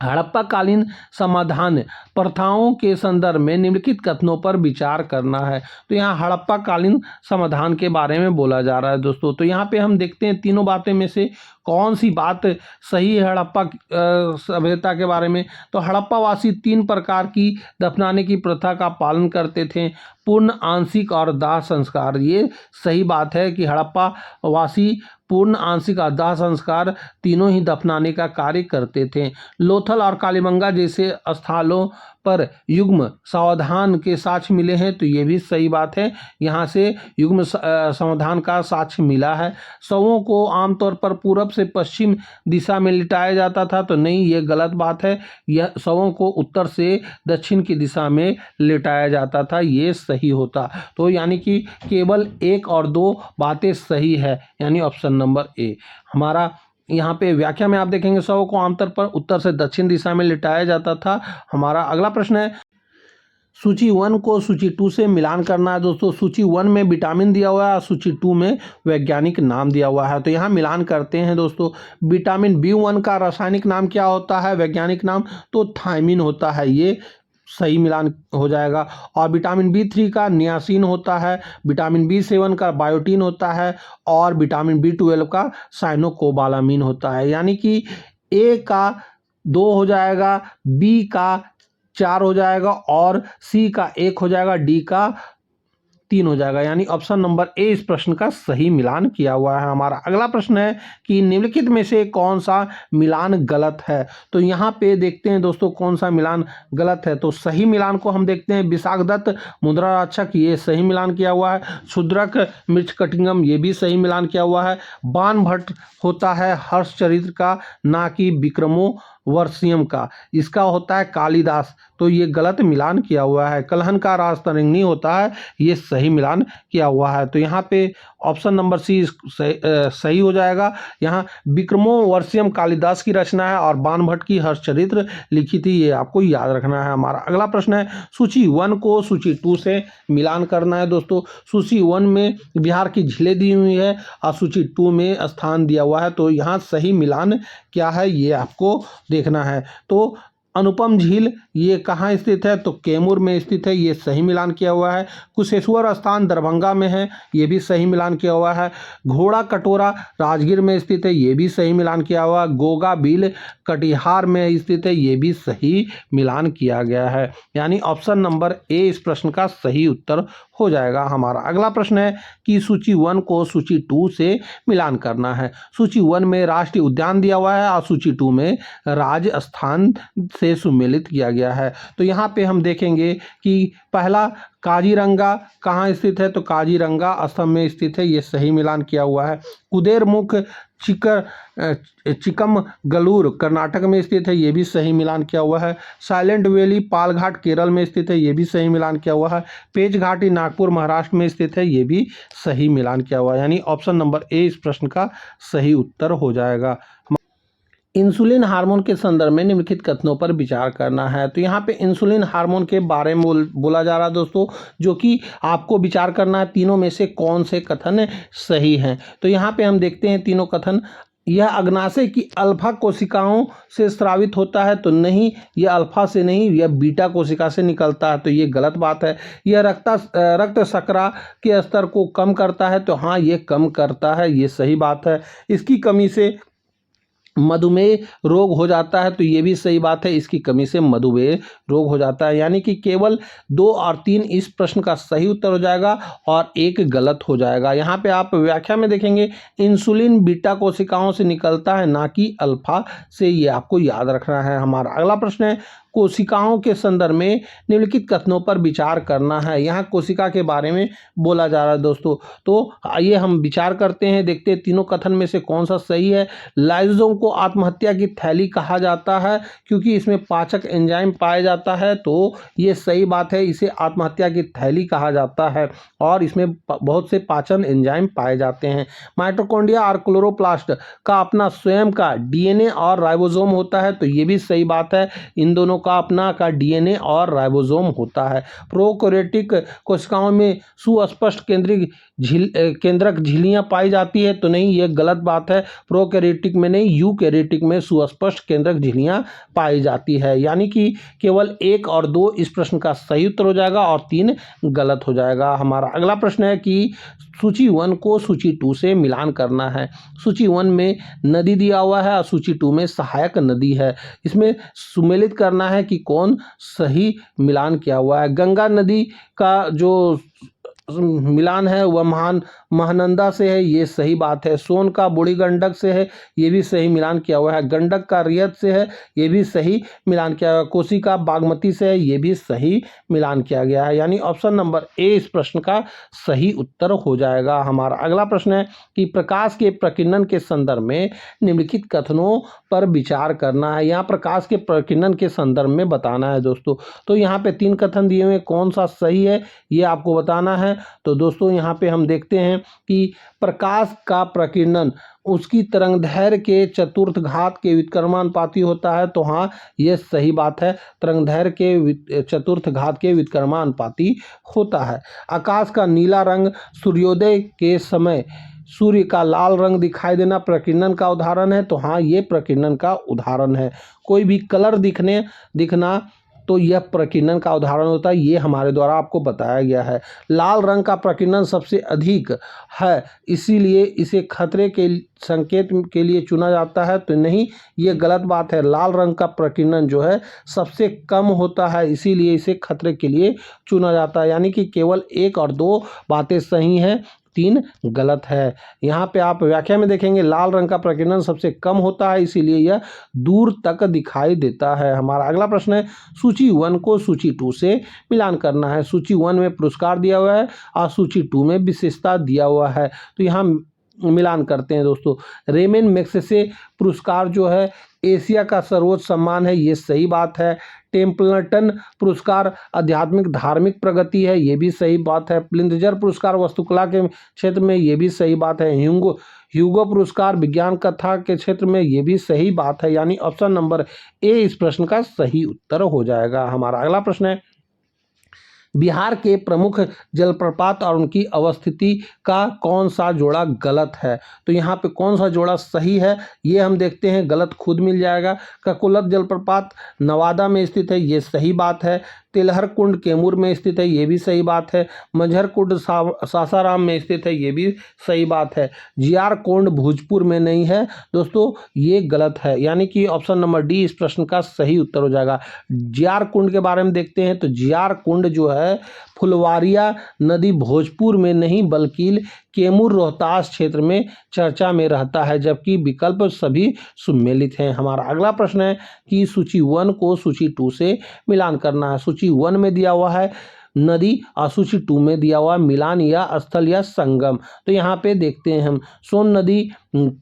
हड़प्पाकालीन समाधान प्रथाओं के संदर्भ में निम्नलिखित कथनों पर विचार करना है। तो यहाँ हड़प्पाकालीन समाधान के बारे में बोला जा रहा है दोस्तों। तो यहाँ पे हम देखते हैं तीनों बातें में से कौन सी बात सही है हड़प्पा सभ्यता के बारे में। तो हड़प्पावासी 3 प्रकार की दफनाने की प्रथा का पालन करते थे, पूर्ण, आंशिक और दाह संस्कार। ये सही बात है कि हड़प्पावासी पूर्ण, आंशिक और दाह संस्कार तीनों ही दफनाने का कार्य करते थे। लोथल और कालीबंगा जैसे स्थलों पर युग्म समाधान के साक्ष्य मिले हैं, तो ये भी सही बात है, यहाँ से युग्म समाधान का साक्ष्य मिला है। शवों को आमतौर पर पूरब से पश्चिम दिशा में लिटाया जाता था, तो नहीं, ये गलत बात है। यह शवों को उत्तर से दक्षिण की दिशा में लिटाया जाता था, ये सही होता। तो यानी कि केवल 1 और 2 बातें सही है, यानी ऑप्शन नंबर ए हमारा। यहाँ पे व्याख्या में आप देखेंगे शवों को आमतौर पर उत्तर से दक्षिण दिशा में लिटाया जाता था। हमारा अगला प्रश्न है, सूची 1 को सूची 2 से मिलान करना है दोस्तों। सूची 1 में विटामिन दिया हुआ है और सूची 2 में वैज्ञानिक नाम दिया हुआ है। तो यहाँ मिलान करते हैं दोस्तों। विटामिन B1 का रासायनिक नाम क्या होता है, वैज्ञानिक नाम? तो थायमिन होता है, ये सही मिलान हो जाएगा। और विटामिन B3 का नियासिन होता है, विटामिन B7 का बायोटीन होता है और विटामिन B12 का साइनोकोबालामिन होता है। यानी कि ए का 2 हो जाएगा, बी का 4 हो जाएगा और सी का 1 हो जाएगा, डी का 3 हो जाएगा। यानी ऑप्शन नंबर ए इस प्रश्न का सही मिलान किया हुआ है। हमारा अगला प्रश्न है कि निम्नलिखित में से कौन सा मिलान गलत है। तो यहाँ पे देखते हैं दोस्तों कौन सा मिलान गलत है। तो सही मिलान को हम देखते हैं, विशाखदत्त मुद्राक्षक, ये सही मिलान किया हुआ है। शुद्रक मृच्छकटिंगम, ये भी सही मिलान किया हुआ है। बाणभट्ट होता है हर्ष चरित्र का, ना कि विक्रमो वर्षियम का, इसका होता है कालिदास, तो ये गलत मिलान किया हुआ है। कलहन का राजतरंगिणी होता है, ये सही मिलान किया हुआ है। तो यहाँ पे ऑप्शन नंबर सी सही हो जाएगा। यहाँ विक्रमो वर्षियम कालिदास की रचना है और बाणभट्ट की हर्षचरित्र लिखी थी, ये आपको याद रखना है। हमारा अगला प्रश्न है, सूची 1 को सूची 2 से मिलान करना है दोस्तों। सूची 1 में बिहार की झीलें दी हुई है और सूची 2 में स्थान दिया हुआ है। तो यहाँ सही मिलान क्या है ये आपको देखना है। तो अनुपम झील ये कहाँ स्थित है, तो कैमूर में स्थित है, ये सही मिलान किया हुआ है। कुशेश्वर स्थान दरभंगा में है, ये भी सही मिलान किया हुआ है। घोड़ा कटोरा राजगीर में स्थित है, ये भी सही मिलान किया हुआ है। गोगा बिल कटिहार में स्थित है, ये भी सही मिलान किया गया है। यानी ऑप्शन नंबर ए इस प्रश्न का सही उत्तर हो जाएगा। हमारा अगला प्रश्न है कि सूची 1 को सूची 2 से मिलान करना है। सूची 1 में राष्ट्रीय उद्यान दिया हुआ है और सूची 2 में राजस्थान से सुमेलित किया गया है। तो यहाँ पे हम देखेंगे कि पहला काजीरंगा कहाँ स्थित है, तो काजीरंगा असम में स्थित है, ये सही मिलान किया हुआ है। कुदेरमुख चिकमगलूर कर्नाटक में स्थित है, ये भी सही मिलान किया हुआ है। साइलेंट वैली पालघाट केरल में स्थित है, ये भी सही मिलान किया हुआ है। पेच घाटी नागपुर महाराष्ट्र में स्थित है, ये भी सही मिलान किया हुआ है। यानी ऑप्शन नंबर ए इस प्रश्न का सही उत्तर हो जाएगा। इंसुलिन हार्मोन के संदर्भ में निम्नलिखित कथनों पर विचार करना है। तो यहाँ पे इंसुलिन हार्मोन के बारे में बोला जा रहा है दोस्तों, जो कि आपको विचार करना है तीनों में से कौन से कथन सही हैं। तो यहाँ पे हम देखते हैं तीनों कथन। यह अग्नाशय की अल्फा कोशिकाओं से स्रावित होता है, तो नहीं, यह अल्फा से नहीं, यह बीटा कोशिका से निकलता है, तो ये गलत बात है। यह रक्त शर्करा के स्तर को कम करता है, तो हाँ ये कम करता है, ये सही बात है। इसकी कमी से मधुमेह रोग हो जाता है, तो ये भी सही बात है, इसकी कमी से मधुमेह रोग हो जाता है। यानी कि केवल 2 और 3 इस प्रश्न का सही उत्तर हो जाएगा और 1 गलत हो जाएगा। यहाँ पे आप व्याख्या में देखेंगे इंसुलिन बीटा कोशिकाओं से निकलता है, ना कि अल्फा से, ये आपको याद रखना है। हमारा अगला प्रश्न है, कोशिकाओं के संदर्भ में निम्नलिखित कथनों पर विचार करना है। यहाँ कोशिका के बारे में बोला जा रहा है दोस्तों। तो आइए हम विचार करते हैं, देखते हैं तीनों कथन में से कौन सा सही है। लाइसोसोम को आत्महत्या की थैली कहा जाता है क्योंकि इसमें पाचक एंजाइम पाया जाता है, तो ये सही बात है, इसे आत्महत्या की थैली कहा जाता है और इसमें बहुत से पाचन एंजाइम पाए जाते हैं। माइटोकॉन्ड्रिया और क्लोरोप्लास्ट का अपना स्वयं का डीएनए और राइबोसोम होता है, तो ये भी सही बात है, इन दोनों का अपना का डीएनए और राइबोसोम होता है। प्रोकैरियोटिक कोशिकाओं में सुस्पष्ट केंद्रीय केंद्रक झिल्लियां पाई जाती है? तो नहीं, ये गलत बात है। प्रोकैरियोटिक में नहीं, यूकैरियोटिक में सुस्पष्ट केंद्रक झिल्लियां पाई जाती है। यानी कि केवल 1 और 2 इस प्रश्न का सही उत्तर हो जाएगा और 3 गलत हो जाएगा। हमारा अगला प्रश्न है कि सूची 1 को सूची 2 से मिलान करना है। सूची 1 में नदी दिया हुआ है और सूची 2 में सहायक नदी है। इसमें सुमेलित करना है कि कौन सही मिलान किया हुआ है। गंगा नदी का जो मिलान है वह महानंदा से है, ये सही बात है। सोन का बूढ़ी गंडक से है, ये भी सही मिलान किया हुआ है। गंडक का रियत से है, ये भी सही मिलान किया हुआ है। कोसी का बागमती से है, ये भी सही मिलान किया गया है। यानी ऑप्शन नंबर ए इस प्रश्न का सही उत्तर हो जाएगा। हमारा अगला प्रश्न है कि प्रकाश के प्रकीर्णन के संदर्भ में निम्नलिखित कथनों पर विचार करना है। यहाँ प्रकाश के प्रकीर्णन के संदर्भ में बताना है दोस्तों। तो यहाँ पे 3 कथन दिए हुए, कौन सा सही है ये आपको बताना है। तो दोस्तों यहाँ पे हम देखते हैं कि प्रकाश का प्रकीर्णन उसकी तरंगदैर्घ्य के चतुर्थ घात के व्युत्क्रमानुपाती होता है। तो हाँ, ये सही बात है, तरंगदैर्घ्य के चतुर्थ घात के व्युत्क्रमानुपाती होता है। आकाश का नीला रंग सूर्योदय के समय सूर्य का लाल रंग दिखाई देना प्रकीर्णन का उदाहरण है। तो हाँ, ये प्रकीर्णन का उदाहरण है। कोई भी कलर दिखना तो यह प्रकीर्णन का उदाहरण होता है, ये हमारे द्वारा आपको बताया गया है। लाल रंग का प्रकीर्णन सबसे अधिक है, इसीलिए इसे खतरे के संकेत के लिए चुना जाता है। तो नहीं, ये गलत बात है। लाल रंग का प्रकीर्णन जो है सबसे कम होता है, इसीलिए इसे खतरे के लिए चुना जाता है। यानी कि केवल 1 और 2 बातें सही हैं, 3 गलत है। यहाँ पे आप व्याख्या में देखेंगे लाल रंग का प्रकीर्णन सबसे कम होता है, इसीलिए यह दूर तक दिखाई देता है। हमारा अगला प्रश्न है सूची 1 को सूची 2 से मिलान करना है। सूची 1 में पुरस्कार दिया हुआ है और सूची 2 में विशेषता दिया हुआ है। तो यहाँ मिलान करते हैं दोस्तों। रेमन मैग्सेसे पुरस्कार जो है एशिया का सर्वोच्च सम्मान है, ये सही बात है। टेम्पल्टन पुरस्कार आध्यात्मिक धार्मिक प्रगति है, ये भी सही बात है। प्लिंत्जर पुरस्कार वास्तुकला के क्षेत्र में, ये भी सही बात है। ह्यूगो पुरस्कार विज्ञान कथा के क्षेत्र में, ये भी सही बात है। यानी ऑप्शन नंबर ए इस प्रश्न का सही उत्तर हो जाएगा। हमारा अगला प्रश्न है बिहार के प्रमुख जलप्रपात और उनकी अवस्थिति का कौन सा जोड़ा गलत है। तो यहाँ पे कौन सा जोड़ा सही है ये हम देखते हैं। गलत खुद मिल जाएगा। ककुलत जलप्रपात नवादा में स्थित है, ये सही बात है। तिलहर कुंड कैमूर में स्थित है, ये भी सही बात है। मंझर कुंड सासाराम में स्थित है, ये भी सही बात है। जियार कुंड भोजपुर में नहीं है दोस्तों, ये गलत है। यानी कि ऑप्शन नंबर डी इस प्रश्न का सही उत्तर हो जाएगा। जियार कुंड के बारे में देखते हैं तो जियार कुंड जो है फुलवारिया नदी भोजपुर में नहीं बल्कि कैमूर रोहतास क्षेत्र में चर्चा में रहता है, जबकि विकल्प सभी सम्मिलित हैं। हमारा अगला प्रश्न है कि सूची 1 को सूची 2 से मिलान करना है। सूची 1 में दिया हुआ है नदी और सूची 2 में दिया हुआ मिलान या स्थल या संगम। तो यहाँ पे देखते हैं हम सोन नदी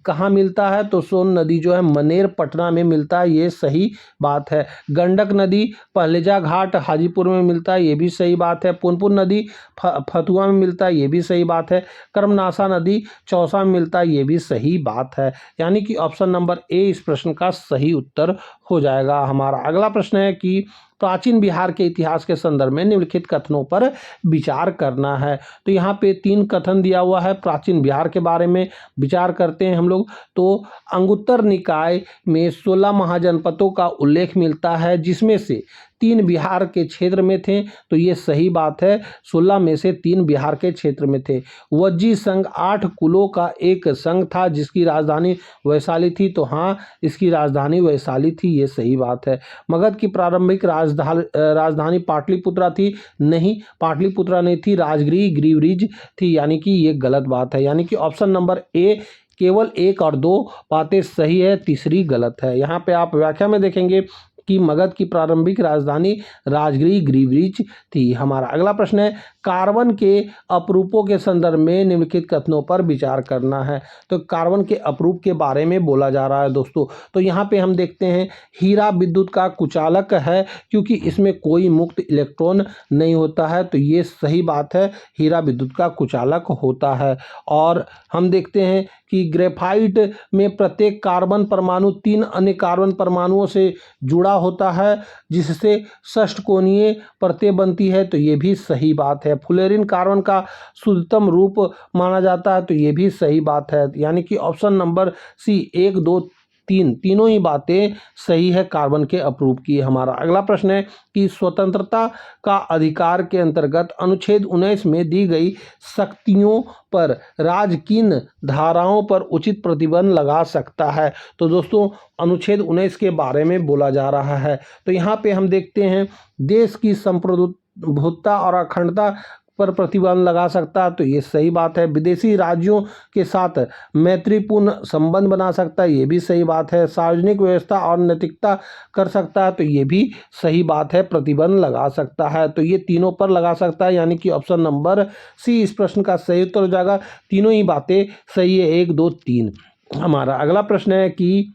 कहाँ मिलता है। तो सोन नदी जो है मनेर पटना में मिलता है, ये सही बात है। गंडक नदी पहलेजा घाट हाजीपुर में मिलता है, ये भी सही बात है। पुनपुन नदी फतुआ में मिलता है, ये भी सही बात है। कर्मनाशा नदी चौसा में मिलता है, ये भी सही बात है। यानी कि ऑप्शन नंबर ए इस प्रश्न का सही उत्तर हो जाएगा। हमारा अगला प्रश्न है कि प्राचीन बिहार के इतिहास के संदर्भ में निम्नलिखित कथनों पर विचार करना है। तो यहाँ पे 3 कथन दिया हुआ है प्राचीन बिहार के बारे में, विचार करते हैं हम लोग। तो अंगुत्तर निकाय में 16 महाजनपदों का उल्लेख मिलता है, जिसमें से 3 बिहार के क्षेत्र में थे। तो ये सही बात है, 16 में से 3 बिहार के क्षेत्र में थे। वज्जी संघ 8 कुलों का एक संघ था जिसकी राजधानी वैशाली थी। तो हाँ, इसकी राजधानी वैशाली थी, ये सही बात है। मगध की प्रारंभिक राजधानी पाटलिपुत्रा थी, नहीं पाटलिपुत्रा नहीं थी, राजगिरी गिरिवृज थी, यानी कि ये गलत बात है। यानी कि ऑप्शन नंबर ए केवल 1 और 2 बातें सही है, तीसरी गलत है। यहाँ पे आप व्याख्या में देखेंगे कि मगध की प्रारंभिक राजधानी राजगिरी गिरिवृज थी। हमारा अगला प्रश्न है कार्बन के अपरूपों के संदर्भ में निम्नलिखित कथनों पर विचार करना है। तो कार्बन के अपरूप के बारे में बोला जा रहा है दोस्तों। तो यहाँ पे हम देखते हैं हीरा विद्युत का कुचालक है, क्योंकि इसमें कोई मुक्त इलेक्ट्रॉन नहीं होता है। तो ये सही बात है, हीरा विद्युत का कुचालक होता है। और हम देखते हैं कि ग्रेफाइट में प्रत्येक कार्बन परमाणु 3 अन्य कार्बन परमाणुओं से जुड़ा होता है जिससे षष्ठकोणीय परतें बनती है, तो ये भी सही बात है। फ्लोरीन कार्बन का शुद्धतम रूप माना जाता है, तो ये भी सही बात है। यानी कि ऑप्शन नंबर सी 1, 2, 3 तीनों ही बातें सही है कार्बन के अप्रूव की। हमारा अगला प्रश्न है कि स्वतंत्रता का अधिकार के अंतर्गत अनुच्छेद 19 में दी गई शक्तियों पर राज्य किन धाराओं पर उचित प्रतिबंध लगा सकता है। तो दोस्तों अनुच्छेद 19 के बारे में बोला जा रहा है। तो यहाँ पे हम देखते हैं देश की संप्रभुता और अखंडता पर प्रतिबंध लगा सकता है, तो ये सही बात है। विदेशी राज्यों के साथ मैत्रीपूर्ण संबंध बना सकता है, ये भी सही बात है। सार्वजनिक व्यवस्था और नैतिकता कर सकता है, तो ये भी सही बात है। प्रतिबंध लगा सकता है, तो ये तीनों पर लगा सकता है, यानी कि ऑप्शन नंबर सी इस प्रश्न का सही उत्तर हो जाएगा। तीनों ही बातें सही है, 1, 2, 3। हमारा अगला प्रश्न है कि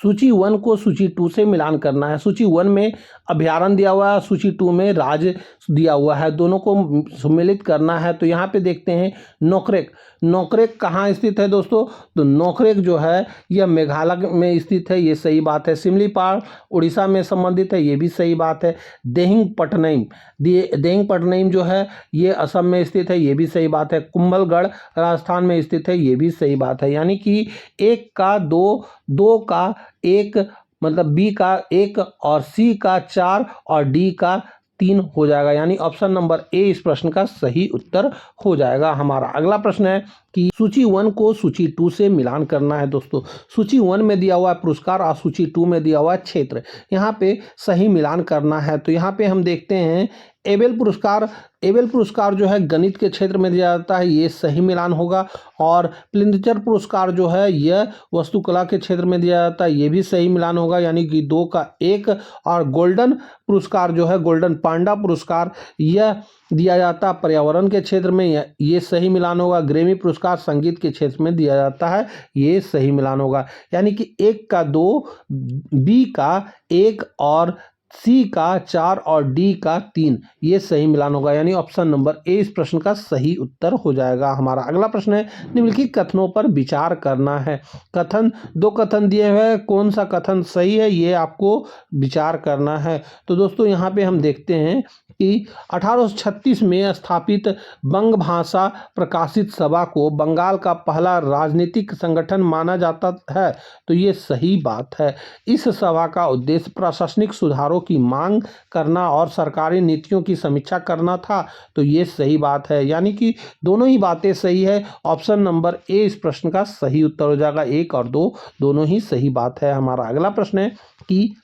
सूची 1 को सूची 2 से मिलान करना है। सूची 1 में अभयारण्य दिया हुआ है, सूची 2 में राज्य दिया हुआ है, दोनों को सम्मिलित करना है। तो यहाँ पे देखते हैं नोकरेक। नोकरेक कहाँ स्थित है दोस्तों? तो नोकरेक जो है यह मेघालय में स्थित है, ये सही बात है। सिमलीपाल उड़ीसा में संबंधित है, ये भी सही बात है। देहिंगपट्टनम जो है ये असम में स्थित है, ये भी सही बात है। कुंभलगढ़ राजस्थान में स्थित है, ये भी सही बात है। यानी कि 1 का 2, 2 का 1 मतलब बी का 1 और सी का 4 और डी का 3 हो जाएगा, यानी ऑप्शन नंबर ए इस प्रश्न का सही उत्तर हो जाएगा। हमारा अगला प्रश्न है कि सूची 1 को सूची 2 से मिलान करना है। दोस्तों सूची 1 में दिया हुआ है पुरस्कार और सूची 2 में दिया हुआ है क्षेत्र, यहाँ पे सही मिलान करना है। तो यहाँ पे हम देखते हैं एबेल पुरस्कार जो है गणित के क्षेत्र में दिया जाता है, ये सही मिलान होगा। और प्लिंत्जर पुरस्कार जो है यह वस्तुकला के क्षेत्र में दिया जाता है, ये भी सही मिलान होगा, यानी कि 2 का 1। और गोल्डन पुरस्कार जो है गोल्डन पांडा पुरस्कार यह दिया जाता है पर्यावरण के क्षेत्र में, ये सही मिलान होगा। ग्रैमी पुरस्कार संगीत के क्षेत्र में दिया जाता है, ये सही मिलान होगा। यानी कि 1 का 2, बी का 1 और सी का 4 और डी का 3, ये सही मिलान होगा, यानी ऑप्शन नंबर ए इस प्रश्न का सही उत्तर हो जाएगा। हमारा अगला प्रश्न है निम्नलिखित कथनों पर विचार करना है। 2 कथन दिए हुए हैं, कौन सा कथन सही है ये आपको विचार करना है। तो दोस्तों यहाँ पे हम देखते हैं कि 1836 में स्थापित बंग भाषा प्रकाशित सभा को बंगाल का पहला राजनीतिक संगठन माना जाता है, तो ये सही बात है। इस सभा का उद्देश्य प्रशासनिक सुधारों की मांग करना और सरकारी नीतियों की समीक्षा करना था, तो ये सही बात है। यानी कि दोनों ही बातें सही है, ऑप्शन नंबर ए इस प्रश्न का सही उत्तर हो जाएगा। 1 और 2 दोनों ही सही बात है। हमारा अगला प्रश्न है कि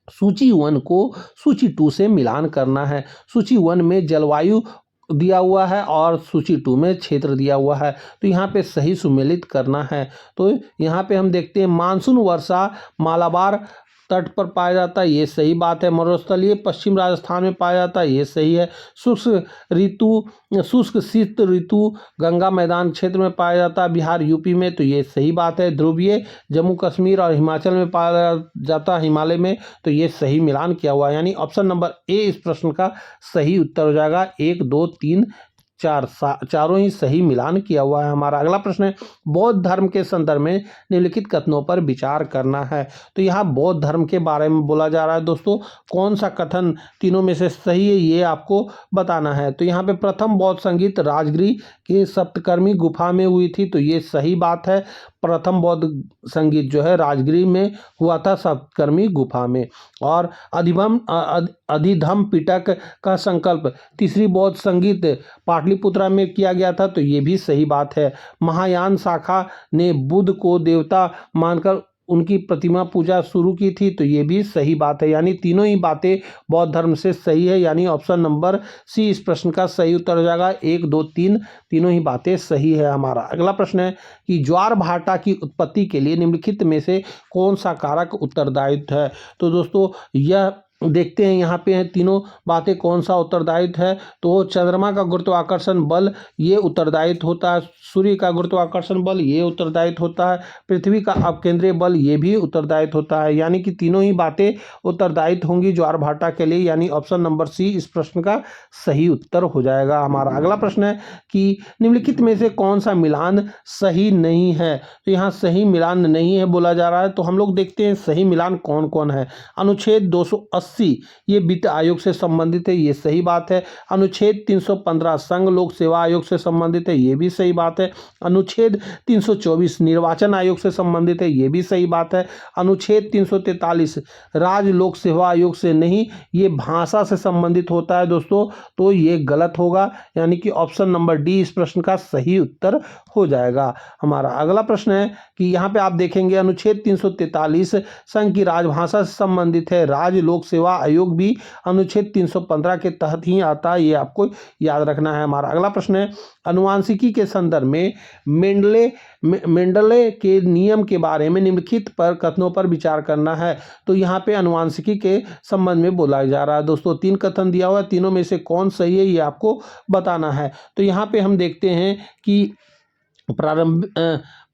सूची 1 को सूची 2 से मिलान करना है। सूची 1 में जलवायु दिया हुआ है और सूची 2 में क्षेत्र दिया हुआ है, तो यहाँ पे सही सुमेलित करना है। तो यहाँ पे हम देखते हैं मानसून वर्षा मालाबार तट पर पाया जाता है, ये सही बात है। मरुस्थलीय पश्चिम राजस्थान में पाया जाता है, ये सही है। शुष्क शीत ऋतु गंगा मैदान क्षेत्र में पाया जाता है, बिहार यूपी में, तो ये सही बात है। ध्रुवीय जम्मू कश्मीर और हिमाचल में पाया जाता है, हिमालय में, तो ये सही मिलान किया हुआ है, यानी ऑप्शन नंबर ए इस प्रश्न का सही उत्तर हो जाएगा। 1, 2, 3, 4 चारों ही सही मिलान किया हुआ है। हमारा अगला प्रश्न है बौद्ध धर्म के संदर्भ में निम्नलिखित कथनों पर विचार करना है। तो यहाँ बौद्ध धर्म के बारे में बोला जा रहा है। दोस्तों कौन सा कथन तीनों में से सही है ये आपको बताना है। तो यहाँ पे प्रथम बौद्ध संगीत राजगिरी के सप्तकर्मी गुफा में हुई थी, तो ये सही बात है। प्रथम बौद्ध संगीत जो है राजगिरी में हुआ था, सप्तकर्मी गुफा में। और अधिधम पिटक का संकल्प तीसरी बौद्ध संगीत पाटलिपुत्रा में किया गया था, तो ये भी सही बात है। महायान शाखा ने बुद्ध को देवता मानकर उनकी प्रतिमा पूजा शुरू की थी, तो ये भी सही बात है। यानी तीनों ही बातें बौद्ध धर्म से सही है, यानी ऑप्शन नंबर सी इस प्रश्न का सही उत्तर हो जाएगा। 1, 2, 3 तीनों ही बातें सही है। हमारा अगला प्रश्न है कि ज्वार भाटा की उत्पत्ति के लिए निम्नलिखित में से कौन सा कारक उत्तरदायित्व है। तो दोस्तों यह देखते हैं यहाँ पे हैं तीनों बातें कौन सा उत्तरदायित्व है। तो चंद्रमा का गुरुत्वाकर्षण बल ये उत्तरदायित्व होता है, सूर्य का गुरुत्वाकर्षण बल ये उत्तरदायित्व होता है, पृथ्वी का अपकेंद्रीय बल ये भी उत्तरदायित्व होता है। यानी कि तीनों ही बातें उत्तरदायित्व होंगी ज्वारभाटा के लिए, यानी ऑप्शन नंबर सी इस प्रश्न का सही उत्तर हो जाएगा। हमारा अगला प्रश्न है कि निम्नलिखित में से कौन सा मिलान सही नहीं है। तो यहाँ सही मिलान नहीं है बोला जा रहा है, तो हम लोग देखते हैं सही मिलान कौन कौन है। अनुच्छेद 280 ये वित्त आयोग से संबंधित है, ये सही बात है। अनुच्छेद 315 संघ लोक सेवा आयोग से संबंधित है, ये भी सही बात है। अनुच्छेद 324 निर्वाचन आयोग से संबंधित है, ये भी सही बात है। अनुच्छेद 343 राज्य लोक सेवा आयोग से नहीं, ये भाषा से संबंधित होता है दोस्तों, तो ये गलत होगा, यानी कि ऑप्शन नंबर डी इस प्रश्न का सही उत्तर हो जाएगा। हमारा अगला प्रश्न है कि यहाँ पे आप देखेंगे अनुच्छेद 343 संघ की राजभाषा से संबंधित है, राज्य लोक सेवा आयोग भी अनुच्छेद 315 के तहत ही आता है, ये आपको याद रखना है। हमारा अगला प्रश्न है अनुवांशिकी के संदर्भ में मेंडले के नियम के बारे में निम्नलिखित पर कथनों पर विचार करना है। तो यहाँ पे अनुवांशिकी के संबंध में बोला जा रहा है दोस्तों, 3 कथन दिया हुआ है, तीनों में से कौन सही है ये आपको बताना है। तो यहाँ पे हम देखते हैं कि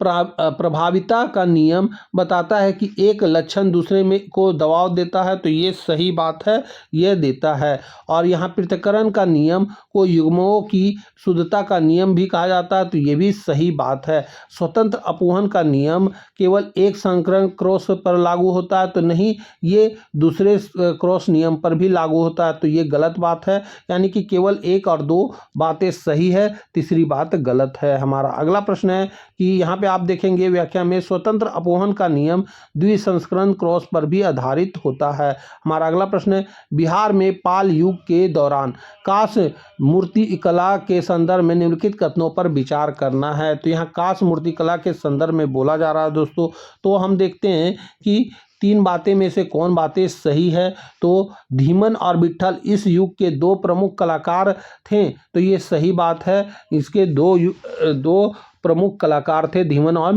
प्रभाविता का नियम बताता है कि एक लक्षण दूसरे में को दबाव देता है, तो ये सही बात है, ये देता है। और यहाँ पृथक्करण का नियम को युग्मों की शुद्धता का नियम भी कहा जाता है, तो ये भी सही बात है। स्वतंत्र अपवहन का नियम केवल एक संकरण क्रॉस पर लागू होता है, तो नहीं, ये दूसरे क्रॉस नियम पर भी लागू होता है, तो ये गलत बात है। यानी कि केवल 1 और 2 बातें सही है, तीसरी बात गलत है। हमारा अगला प्रश्न है कि यहाँ पे आप देखेंगे व्याख्या में स्वतंत्र अपवहन का नियम द्विसंस्करण क्रॉस पर भी आधारित होता है। हमारा अगला प्रश्न है बिहार में पाल युग के दौरान कांस्य मूर्ति कला के संदर्भ में निम्नलिखित कथनों पर विचार करना है। तो यहाँ कांस्य मूर्ति कला के संदर्भ में बोला जा रहा है दोस्तों, तो हम देखते हैं कि 3 बातें में से कौन बातें सही है। तो धीमन और विट्ठल इस युग के 2 प्रमुख कलाकार थे, तो ये सही बात है। इसके दो प्रमुख कलाकार थे, धीमन और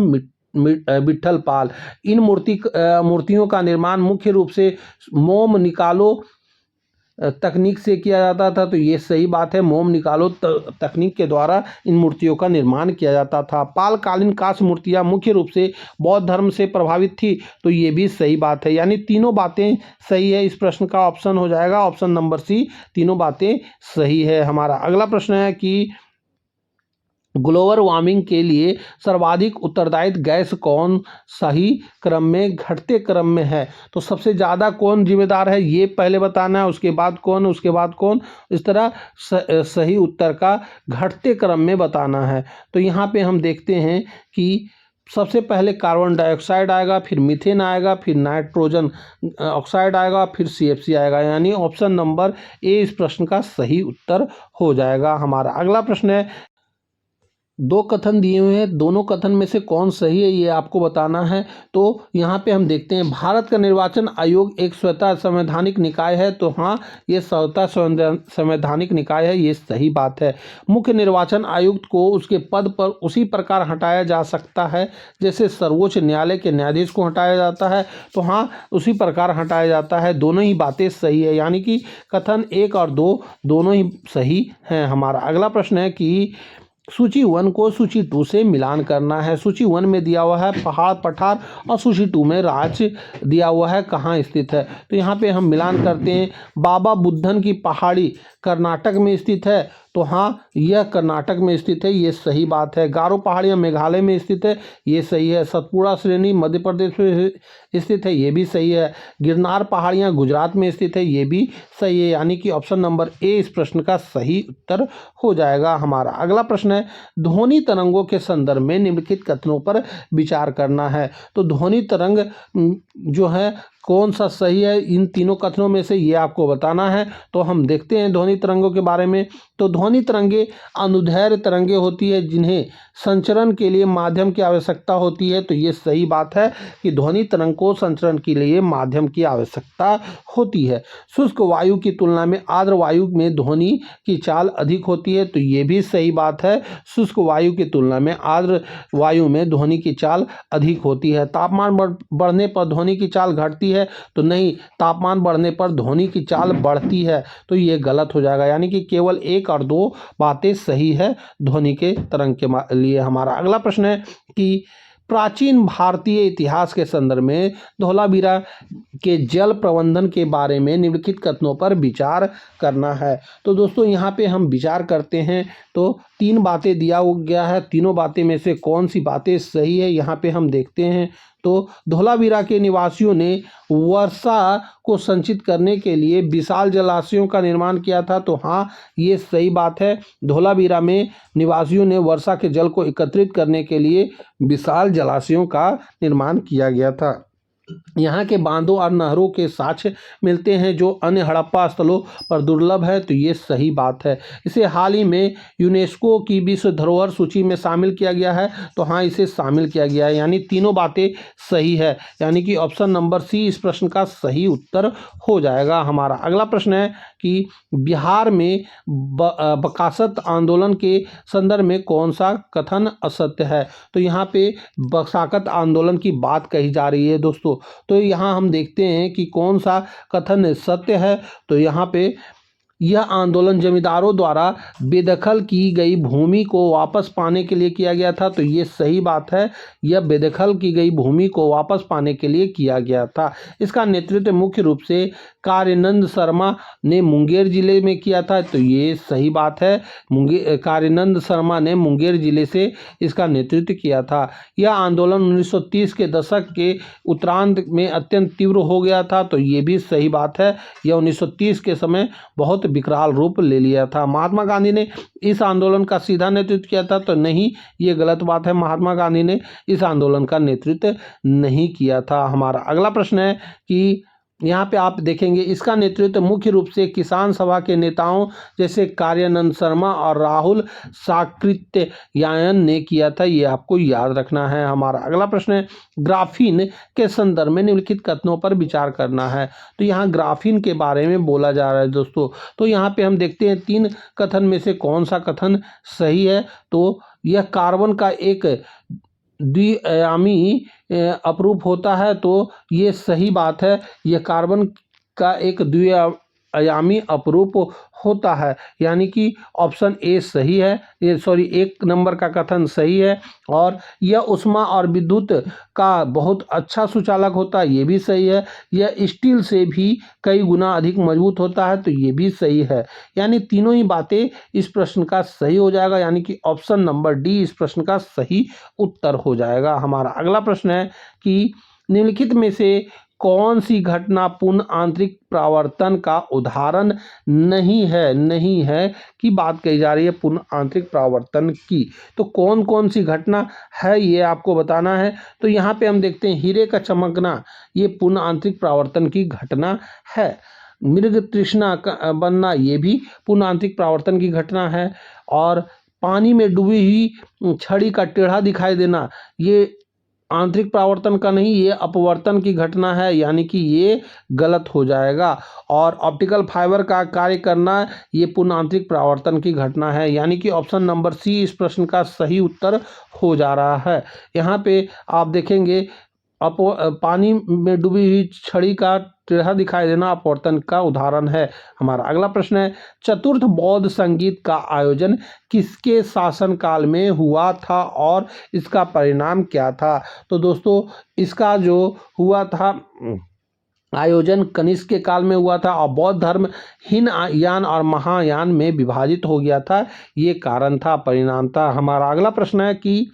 विट्ठल पाल। इन मूर्तियों का निर्माण मुख्य रूप से मोम निकालो तकनीक से किया जाता था, तो ये सही बात है, मोम निकालो तकनीक के द्वारा इन मूर्तियों का निर्माण किया जाता था। पालकालीन कांस्य मूर्तियाँ मुख्य रूप से बौद्ध धर्म से प्रभावित थी, तो ये भी सही बात है। यानी तीनों बातें सही है, इस प्रश्न का ऑप्शन हो जाएगा ऑप्शन नंबर सी, तीनों बातें सही है। हमारा अगला प्रश्न है कि ग्लोबल वार्मिंग के लिए सर्वाधिक उत्तरदायित्व गैस कौन सही क्रम में घटते क्रम में है। तो सबसे ज़्यादा कौन जिम्मेदार है ये पहले बताना है, उसके बाद कौन, उसके बाद कौन, इस तरह सही उत्तर का घटते क्रम में बताना है। तो यहाँ पे हम देखते हैं कि सबसे पहले कार्बन डाइऑक्साइड आएगा, फिर मीथेन आएगा, फिर नाइट्रोजन ऑक्साइड आएगा, फिर CFC आएगा, यानी ऑप्शन नंबर ए इस प्रश्न का सही उत्तर हो जाएगा। हमारा अगला प्रश्न है 2 कथन दिए हुए हैं, दोनों कथन में से कौन सही है ये आपको बताना है। तो यहाँ पे हम देखते हैं भारत का निर्वाचन आयोग एक स्वतः संवैधानिक निकाय है, तो हाँ ये स्वतः संवैधानिक निकाय है, ये सही बात है। मुख्य निर्वाचन आयुक्त को उसके पद पर उसी प्रकार हटाया जा सकता है जैसे सर्वोच्च न्यायालय के न्यायाधीश को हटाया जाता है, तो हाँ उसी प्रकार हटाया जाता है। दोनों ही बातें सही है, यानी कि कथन 1 और 2 दोनों ही सही हैं। हमारा अगला प्रश्न है कि सूची 1 को सूची 2 से मिलान करना है। सूची 1 में दिया हुआ है पहाड़ पठार और सूची 2 में राज्य दिया हुआ है कहाँ स्थित है। तो यहाँ पे हम मिलान करते हैं। बाबा बुद्धन की पहाड़ी कर्नाटक में स्थित है, तो हाँ यह कर्नाटक में स्थित है, ये सही बात है। गारो पहाड़ियाँ मेघालय में स्थित है, ये सही है। सतपुड़ा श्रेणी मध्य प्रदेश में स्थित है, ये भी सही है। गिरनार पहाड़ियाँ गुजरात में स्थित है, ये भी सही है, यानी कि ऑप्शन नंबर ए इस प्रश्न का सही उत्तर हो जाएगा। हमारा अगला प्रश्न है ध्वनि तरंगों के संदर्भ में निम्नलिखित कथनों पर विचार करना है। तो ध्वनि तरंग जो है कौन सा सही है इन तीनों कथनों में से, ये आपको बताना है। तो हम देखते हैं ध्वनि तरंगों के बारे में। तो ध्वनि तरंगे अनुदैर्घ्य तरंगे होती है जिन्हें संचरण के लिए माध्यम की आवश्यकता होती है, तो ये सही बात है कि ध्वनि तरंग को संचरण के लिए माध्यम की आवश्यकता होती है। शुष्क वायु की तुलना में आर्द्र वायु में ध्वनि की चाल अधिक होती है, तो ये भी सही बात है। शुष्क वायु की तुलना में आर्द्र वायु में ध्वनि की चाल अधिक होती है। तापमान बढ़ने पर ध्वनि की चाल घटती है, है तो नहीं, तापमान बढ़ने पर ध्वनि की चाल बढ़ती है, तो ये गलत हो जाएगा। यानी कि केवल 1 और 2 बातें सही है ध्वनि के तरंग के लिए। हमारा अगला प्रश्न है कि प्राचीन भारतीय इतिहास के संदर्भ में धोलावीरा के जल प्रबंधन के बारे में निम्नलिखित कथनों पर विचार करना है। तो दोस्तों यहाँ पे हम विचार करते हैं तो 3 बातें दिया गया है, तीनों बातें में से कौन सी बातें सही है यहाँ पे हम देखते हैं। तो धोलावीरा के निवासियों ने वर्षा को संचित करने के लिए विशाल जलाशयों का निर्माण किया था। तो हाँ, ये सही बात है। धोलावीरा में निवासियों ने वर्षा के जल को एकत्रित करने के लिए विशाल जलाशयों का निर्माण किया गया था। यहाँ के बांधों और नहरों के साक्ष्य मिलते हैं जो अन्य हड़प्पा स्थलों पर दुर्लभ है, तो ये सही बात है। इसे हाल ही में यूनेस्को की विश्व धरोहर सूची में शामिल किया गया है, तो हाँ, इसे शामिल किया गया है। यानी तीनों बातें सही है, यानी कि ऑप्शन नंबर सी इस प्रश्न का सही उत्तर हो जाएगा। हमारा अगला प्रश्न है कि बिहार में बकासत आंदोलन के संदर्भ में कौन सा कथन असत्य है। तो यहाँ पे बकासत आंदोलन की बात कही जा रही है दोस्तों। तो यहाँ हम देखते हैं कि कौन सा कथन सत्य है। तो यहाँ पे यह आंदोलन जमींदारों द्वारा बेदखल की गई भूमि को वापस पाने के लिए किया गया था, तो ये सही बात है। यह बेदखल की गई भूमि को वापस पाने के लिए किया गया था। इसका नेतृत्व मुख्य रूप से कार्यानंद शर्मा ने मुंगेर जिले में किया था, तो ये सही बात है। कार्यानंद शर्मा ने मुंगेर जिले से इसका नेतृत्व किया था। यह आंदोलन 1930 के दशक के उत्तरार्ध में अत्यंत तीव्र हो गया था, तो ये भी सही बात है। यह 1930 के समय बहुत विकराल रूप ले लिया था। महात्मा गांधी ने इस आंदोलन का सीधा नेतृत्व किया था, तो नहीं, ये गलत बात है। महात्मा गांधी ने इस आंदोलन का नेतृत्व नहीं किया था। हमारा अगला प्रश्न है कि यहाँ पे आप देखेंगे इसका नेतृत्व मुख्य रूप से किसान सभा के नेताओं जैसे कार्यानंद शर्मा और राहुल साकृत्यायन ने किया था, ये आपको याद रखना है। हमारा अगला प्रश्न है ग्राफीन के संदर्भ में निम्नलिखित कथनों पर विचार करना है। तो यहाँ ग्राफीन के बारे में बोला जा रहा है दोस्तों। तो यहाँ पे हम देखते हैं 3 कथन में से कौन सा कथन सही है। तो यह कार्बन का एक द्विआयामी अपरूप होता है, तो ये सही बात है। यह कार्बन का एक द्विआयामी अपरूप होता है, यानी कि ऑप्शन ए सही है। ये 1 नंबर का कथन सही है। और यह ऊष्मा और विद्युत का बहुत अच्छा सुचालक होता है, ये भी सही है। यह स्टील से भी कई गुना अधिक मजबूत होता है, तो ये भी सही है। यानी तीनों ही बातें इस प्रश्न का सही हो जाएगा, यानी कि ऑप्शन नंबर डी इस प्रश्न का सही उत्तर हो जाएगा। हमारा अगला प्रश्न है कि निम्नलिखित में से कौन सी घटना पूर्ण आंतरिक परावर्तन का उदाहरण नहीं है की बात कही जा रही है, पूर्ण आंतरिक परावर्तन की। तो कौन कौन सी घटना है ये आपको बताना है। तो यहाँ पे हम देखते हैं हीरे का चमकना, ये पूर्ण आंतरिक परावर्तन की घटना है। मृग तृष्णा का बनना, ये भी पूर्ण आंतरिक परावर्तन की घटना है। और पानी में डूबी हुई छड़ी का टेढ़ा दिखाई देना, ये आंतरिक परावर्तन का नहीं, ये अपवर्तन की घटना है, यानी कि ये गलत हो जाएगा। और ऑप्टिकल फाइबर का कार्य करना, ये पूर्ण आंतरिक परावर्तन की घटना है, यानी कि ऑप्शन नंबर सी इस प्रश्न का सही उत्तर हो जा रहा है। यहाँ पे आप देखेंगे पानी में डूबी हुई छड़ी का टेढ़ा दिखाई देना अपवर्तन का उदाहरण है। हमारा अगला प्रश्न है चतुर्थ बौद्ध संगीत का आयोजन किसके शासनकाल में हुआ था और इसका परिणाम क्या था। तो दोस्तों इसका जो हुआ था आयोजन कनिष्क के काल में हुआ था और बौद्ध धर्म हीनयान और महायान में विभाजित हो गया था, ये कारण था, परिणाम था। हमारा अगला प्रश्न है कि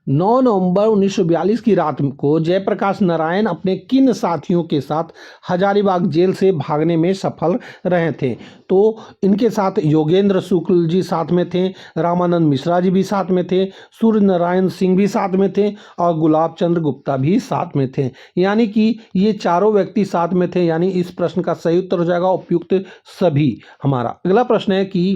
9 नवंबर 1942 की रात को जयप्रकाश नारायण अपने किन साथियों के साथ हजारीबाग जेल से भागने में सफल रहे थे। तो इनके साथ योगेंद्र शुक्ल जी साथ में थे, रामानंद मिश्रा जी भी साथ में थे, सूर्य नारायण सिंह भी साथ में थे और गुलाब चंद्र गुप्ता भी साथ में थे, यानी कि ये चारों व्यक्ति साथ में थे। यानी इस प्रश्न का सही उत्तर हो जाएगा उपयुक्त सभी। हमारा अगला प्रश्न है कि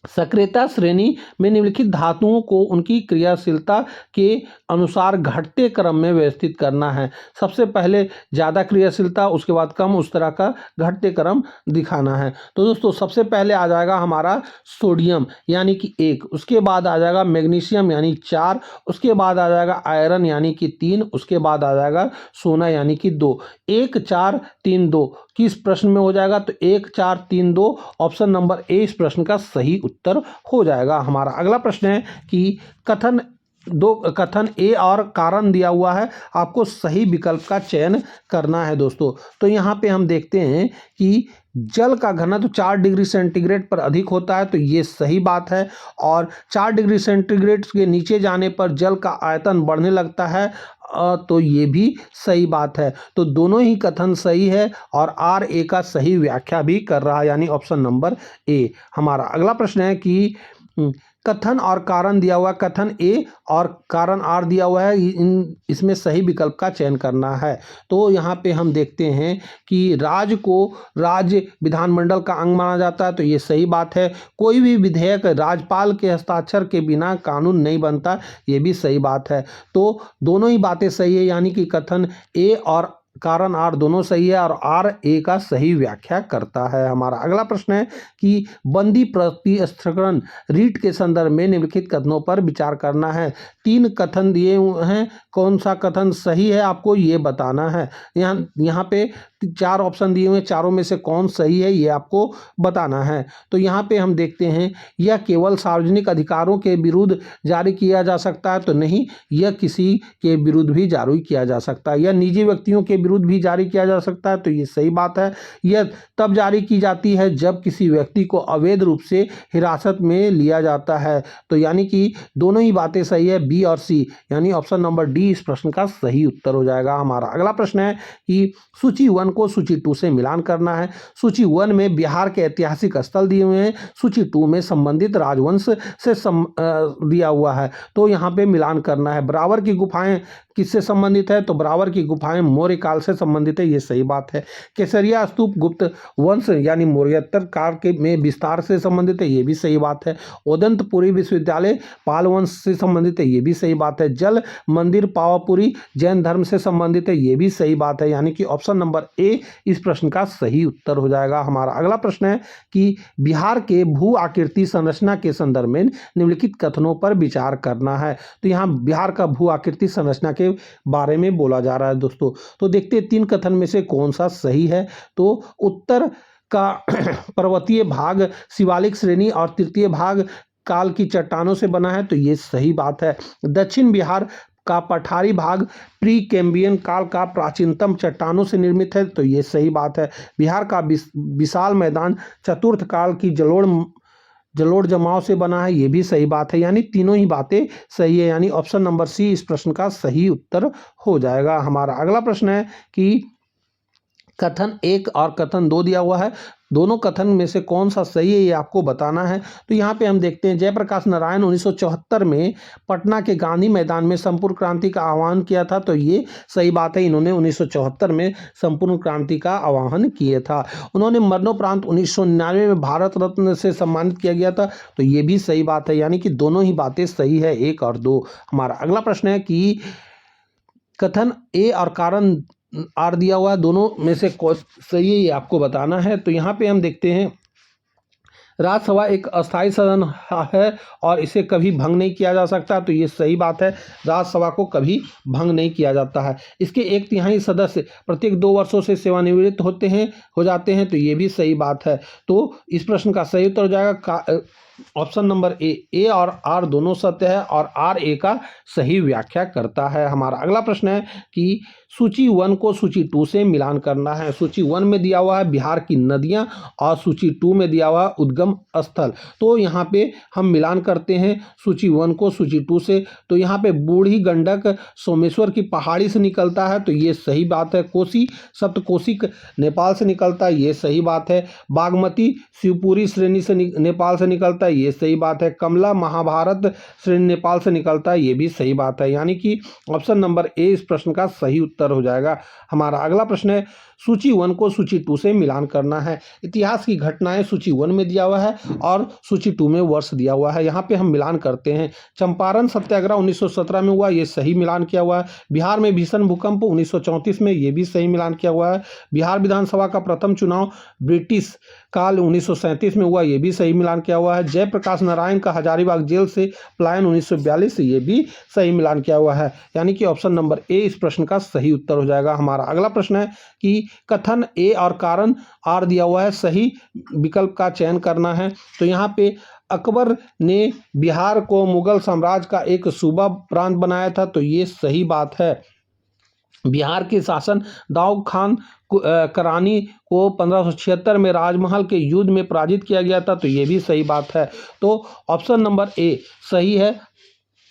सक्रियता श्रेणी में निम्नलिखित धातुओं को उनकी क्रियाशीलता के अनुसार घटते क्रम में व्यवस्थित करना है। सबसे पहले ज़्यादा क्रियाशीलता, उसके बाद कम, उस तरह का घटते क्रम दिखाना है। तो दोस्तों सबसे पहले आ जाएगा हमारा सोडियम यानी कि 1, उसके बाद आ जाएगा मैग्नीशियम यानी 4, उसके बाद आ जाएगा आयरन यानी कि 3, उसके बाद आ जाएगा सोना यानी कि 2। 1 4 3 2 किस प्रश्न में हो जाएगा? तो 1 4 3 2 ऑप्शन नंबर ए इस प्रश्न का सही उत्तर हो जाएगा। हमारा अगला प्रश्न है कि कथन ए और कारण दिया हुआ है, आपको सही विकल्प का चयन करना है दोस्तों। तो यहाँ पे हम देखते हैं कि जल का घनत्व 4 डिग्री सेंटीग्रेड पर अधिक होता है, तो ये सही बात है। और 4 डिग्री सेंटीग्रेड के नीचे जाने पर जल का आयतन बढ़ने लगता है, तो ये भी सही बात है। तो दोनों ही कथन सही है और आर ए का सही व्याख्या भी कर रहा है, यानी ऑप्शन नंबर ए। हमारा अगला प्रश्न है कि कथन और कारण दिया हुआ, कथन ए और कारण आर दिया हुआ है, इसमें सही विकल्प का चयन करना है। तो यहाँ पे हम देखते हैं कि राज्य विधानमंडल का अंग माना जाता है, तो ये सही बात है। कोई भी विधेयक राज्यपाल के हस्ताक्षर के बिना कानून नहीं बनता, ये भी सही बात है। तो दोनों ही बातें सही है, यानी कि कथन ए और कारण आर दोनों सही है और आर ए का सही व्याख्या करता है। हमारा अगला प्रश्न है कि बंदी प्रतिस्थगन रीट के संदर्भ में निम्नलिखित कथनों पर विचार करना है। 3 कथन दिए हुए हैं, कौन सा कथन सही है आपको ये बताना है। यहाँ पे 4 ऑप्शन दिए हुए, चारों में से कौन सही है ये आपको बताना है। तो यहाँ पे हम देखते हैं, यह केवल सार्वजनिक अधिकारों के विरुद्ध जारी किया जा सकता है, तो नहीं, यह किसी के विरुद्ध भी जारी किया जा सकता है। यह निजी व्यक्तियों के विरुद्ध भी जारी किया जा सकता है, तो ये सही बात है। यह तब जारी की जाती है जब किसी व्यक्ति को अवैध रूप से हिरासत में लिया जाता है, तो यानी कि दोनों ही बातें सही है, बी और सी, यानी ऑप्शन नंबर डी इस प्रश्न का सही उत्तर हो जाएगा। हमारा अगला प्रश्न है कि सूची 1 को सूची 2 से मिलान करना है। सूची 1 में बिहार के ऐतिहासिक स्थल दिए हुए हैं, सूची 2 में संबंधित राजवंश से दिया हुआ है, तो यहाँ पे मिलान करना है। बराबर की गुफाएं किससे संबंधित है? तो बराबर की गुफाएं मौर्य काल से संबंधित है, ये सही बात है। केसरिया स्तूप गुप्त वंश यानी मौर्योत्तर काल के में विस्तार से संबंधित है, ये भी सही बात है। उदंतपुरी विश्वविद्यालय पाल वंश से संबंधित है, ये भी सही बात है। जल मंदिर पावापुरी जैन धर्म से संबंधित है, ये भी सही बात है, यानी कि ऑप्शन नंबर ए इस प्रश्न का सही उत्तर हो जाएगा। हमारा अगला प्रश्न है कि बिहार के भू आकृति संरचना के संदर्भ में निम्नलिखित कथनों पर विचार करना है। तो यहाँ बिहार का भू आकृति संरचना के बारे में बोला जा रहा है दोस्तों। तो देखते हैं 3 कथन में से कौन सा सही है। तो उत्तर का पर्वतीय भाग शिवालिक श्रेणी और तृतीय भाग काल की चट्टानों से बना है, तो ये सही बात है। दक्षिण बिहार का पठारी भाग प्री कैम्बियन काल का प्राचीनतम चट्टानों से निर्मित है, तो ये सही बात है। बिहार का विशाल मैदान चतुर्थ काल की जलोढ़ जमाव से बना है, ये भी सही बात है, यानी तीनों ही बातें सही है, यानी ऑप्शन नंबर सी इस प्रश्न का सही उत्तर हो जाएगा। हमारा अगला प्रश्न है कि कथन 1 और कथन 2 दिया हुआ है, दोनों कथन में से कौन सा सही है ये आपको बताना है। तो यहाँ पे हम देखते हैं, जयप्रकाश नारायण 1974 में पटना के गांधी मैदान में संपूर्ण क्रांति का आह्वान किया था, तो ये सही बात है, इन्होंने 1974 में संपूर्ण क्रांति का आह्वान किया था। उन्होंने मरणोपरांत 1999 में भारत रत्न से सम्मानित किया गया था, तो ये भी सही बात है, यानी कि दोनों ही बातें सही है, 1 और 2। हमारा अगला प्रश्न है कि कथन ए और कारण आर दिया हुआ है, दोनों में से कौन सही है ये आपको बताना है। तो यहाँ पे हम देखते हैं, राज्यसभा एक अस्थायी सदन है और इसे कभी भंग नहीं किया जा सकता, तो ये सही बात है, राज्यसभा को कभी भंग नहीं किया जाता है। इसके 1/3 सदस्य प्रत्येक 2 वर्षों से सेवानिवृत्त हो जाते हैं, तो ये भी सही बात है। तो इस प्रश्न का सही उत्तर हो जाएगा ऑप्शन नंबर ए और आर दोनों सत्य है और आर ए का सही व्याख्या करता है। हमारा अगला प्रश्न है कि सूची 1 को सूची 2 से मिलान करना है। सूची 1 में दिया हुआ है बिहार की नदियां और सूची 2 में दिया हुआ उद्गम स्थल, तो यहाँ पे हम मिलान करते हैं सूची 1 को सूची 2 से। तो यहाँ पे बूढ़ी गंडक सोमेश्वर की पहाड़ी से निकलता है, तो ये सही बात है। कोसी सप्तकोशी नेपाल से निकलता है, ये सही बात है। बागमती शिवपुरी श्रेणी से नेपाल से निकलता है, ये सही बात है। कमला महाभारत श्रेणी नेपाल से निकलता है, ये भी सही बात है, यानी कि ऑप्शन नंबर ए इस प्रश्न का सही उत्तर हो जाएगा। हमारा अगला प्रश्न है, सूची 1 को सूची 2 से मिलान करना है। इतिहास की घटनाएं सूची 1 में दिया हुआ है और सूची 2 में वर्ष दिया हुआ है। यहाँ पे हम मिलान करते हैं। चंपारण सत्याग्रह 1917 में हुआ, ये सही मिलान किया हुआ है। बिहार में भीषण भूकंप 1934 में, ये भी सही मिलान किया हुआ है। बिहार विधानसभा का प्रथम चुनाव ब्रिटिश काल 1937 में हुआ, ये भी सही मिलान किया हुआ है। जयप्रकाश नारायण का हजारीबाग जेल से पलायन 1942 से, ये भी सही मिलान किया हुआ है। यानी कि ऑप्शन नंबर ए इस प्रश्न का सही उत्तर हो जाएगा। हमारा अगला प्रश्न है कि कथन ए और कारण आर दिया हुआ है, सही विकल्प का चयन करना है। तो यहाँ पे अकबर ने बिहार को मुगल साम्राज्य का एक सूबा प्रांत बनाया था, तो ये सही बात है। बिहार के शासन दाऊद खान करानी को 1576 में राजमहल के युद्ध में पराजित किया गया था, तो ये भी सही बात है। तो ऑप्शन नंबर ए सही है।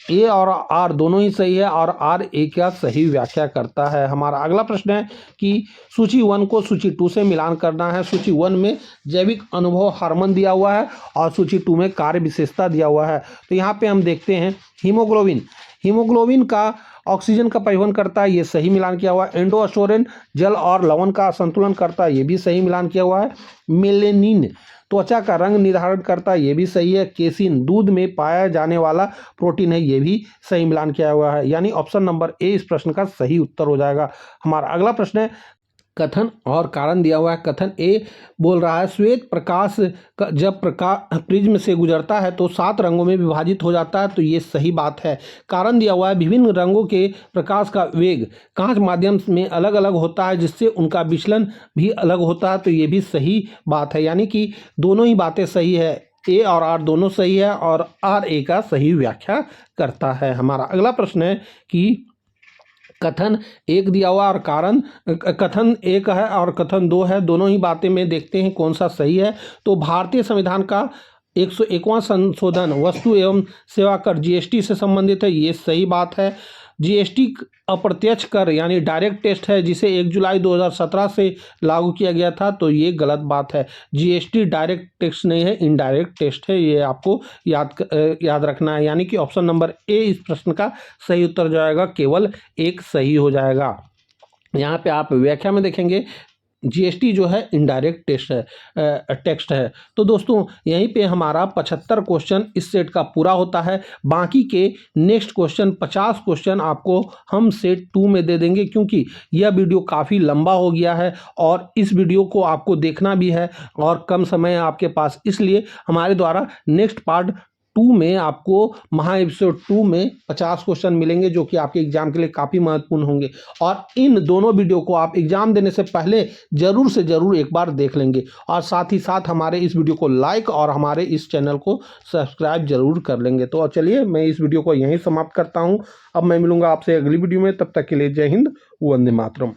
ए और आर दोनों ही सही है और आर ए का सही व्याख्या करता है। हमारा अगला प्रश्न है कि सूची 1 को सूची 2 से मिलान करना है। सूची 1 में जैविक अनुभव हार्मोन दिया हुआ है और सूची 2 में कार्य विशेषता दिया हुआ है। तो यहाँ पे हम देखते हैं हीमोग्लोबिन का ऑक्सीजन का परिवहन करता है, ये सही मिलान किया हुआ है। एंडोस्टेरोन जल और लवण का संतुलन करता है, ये भी सही मिलान किया हुआ है। मेलेनिन त्वचा का रंग निर्धारण करता है, ये भी सही है। केसिन दूध में पाया जाने वाला प्रोटीन है, ये भी सही मिलान किया हुआ है। यानी ऑप्शन नंबर ए इस प्रश्न का सही उत्तर हो जाएगा। हमारा अगला प्रश्न है कथन और कारण दिया हुआ है। कथन ए बोल रहा है श्वेत प्रकाश जब प्रिज्म से गुजरता है तो 7 रंगों में विभाजित हो जाता है, तो ये सही बात है। कारण दिया हुआ है विभिन्न रंगों के प्रकाश का वेग कांच माध्यम में अलग अलग होता है, जिससे उनका विचलन भी अलग होता है, तो ये भी सही बात है। यानी कि दोनों ही बातें सही है, ए और आर दोनों सही है और आर ए का सही व्याख्या करता है। हमारा अगला प्रश्न है कि कथन 1 दिया हुआ और कारण कथन 1 है और कथन 2 है, दोनों ही बातें में देखते हैं कौन सा सही है। तो भारतीय संविधान का 101वां संशोधन वस्तु एवं सेवा कर जीएसटी से संबंधित है, ये सही बात है। जीएसटी अप्रत्यक्ष कर यानी डायरेक्ट टैक्स है, जिसे 1 जुलाई 2017 से लागू किया गया था, तो ये गलत बात है। जीएसटी डायरेक्ट टैक्स नहीं है, इनडायरेक्ट टैक्स है, ये आपको याद रखना है। यानी कि ऑप्शन नंबर ए इस प्रश्न का सही उत्तर जाएगा, केवल एक सही हो जाएगा। यहाँ पे आप व्याख्या में देखेंगे जीएसटी जो है इनडायरेक्ट टैक्स है। तो दोस्तों यहीं पे हमारा 75 क्वेश्चन इस सेट का पूरा होता है। बाकी के नेक्स्ट क्वेश्चन 50 क्वेश्चन आपको हम सेट 2 में दे देंगे, क्योंकि यह वीडियो काफ़ी लंबा हो गया है और इस वीडियो को आपको देखना भी है और कम समय है आपके पास, इसलिए हमारे द्वारा नेक्स्ट पार्ट 2 में आपको महा एपिसोड 2 में 50 क्वेश्चन मिलेंगे, जो कि आपके एग्जाम के लिए काफ़ी महत्वपूर्ण होंगे। और इन दोनों वीडियो को आप एग्जाम देने से पहले जरूर से जरूर एक बार देख लेंगे और साथ ही साथ हमारे इस वीडियो को लाइक और हमारे इस चैनल को सब्सक्राइब जरूर कर लेंगे। तो चलिए मैं इस वीडियो को यहीं समाप्त करता हूँ। अब मैं मिलूंगा आपसे अगली वीडियो में, तब तक के लिए जय हिंद, वंदे मातरम।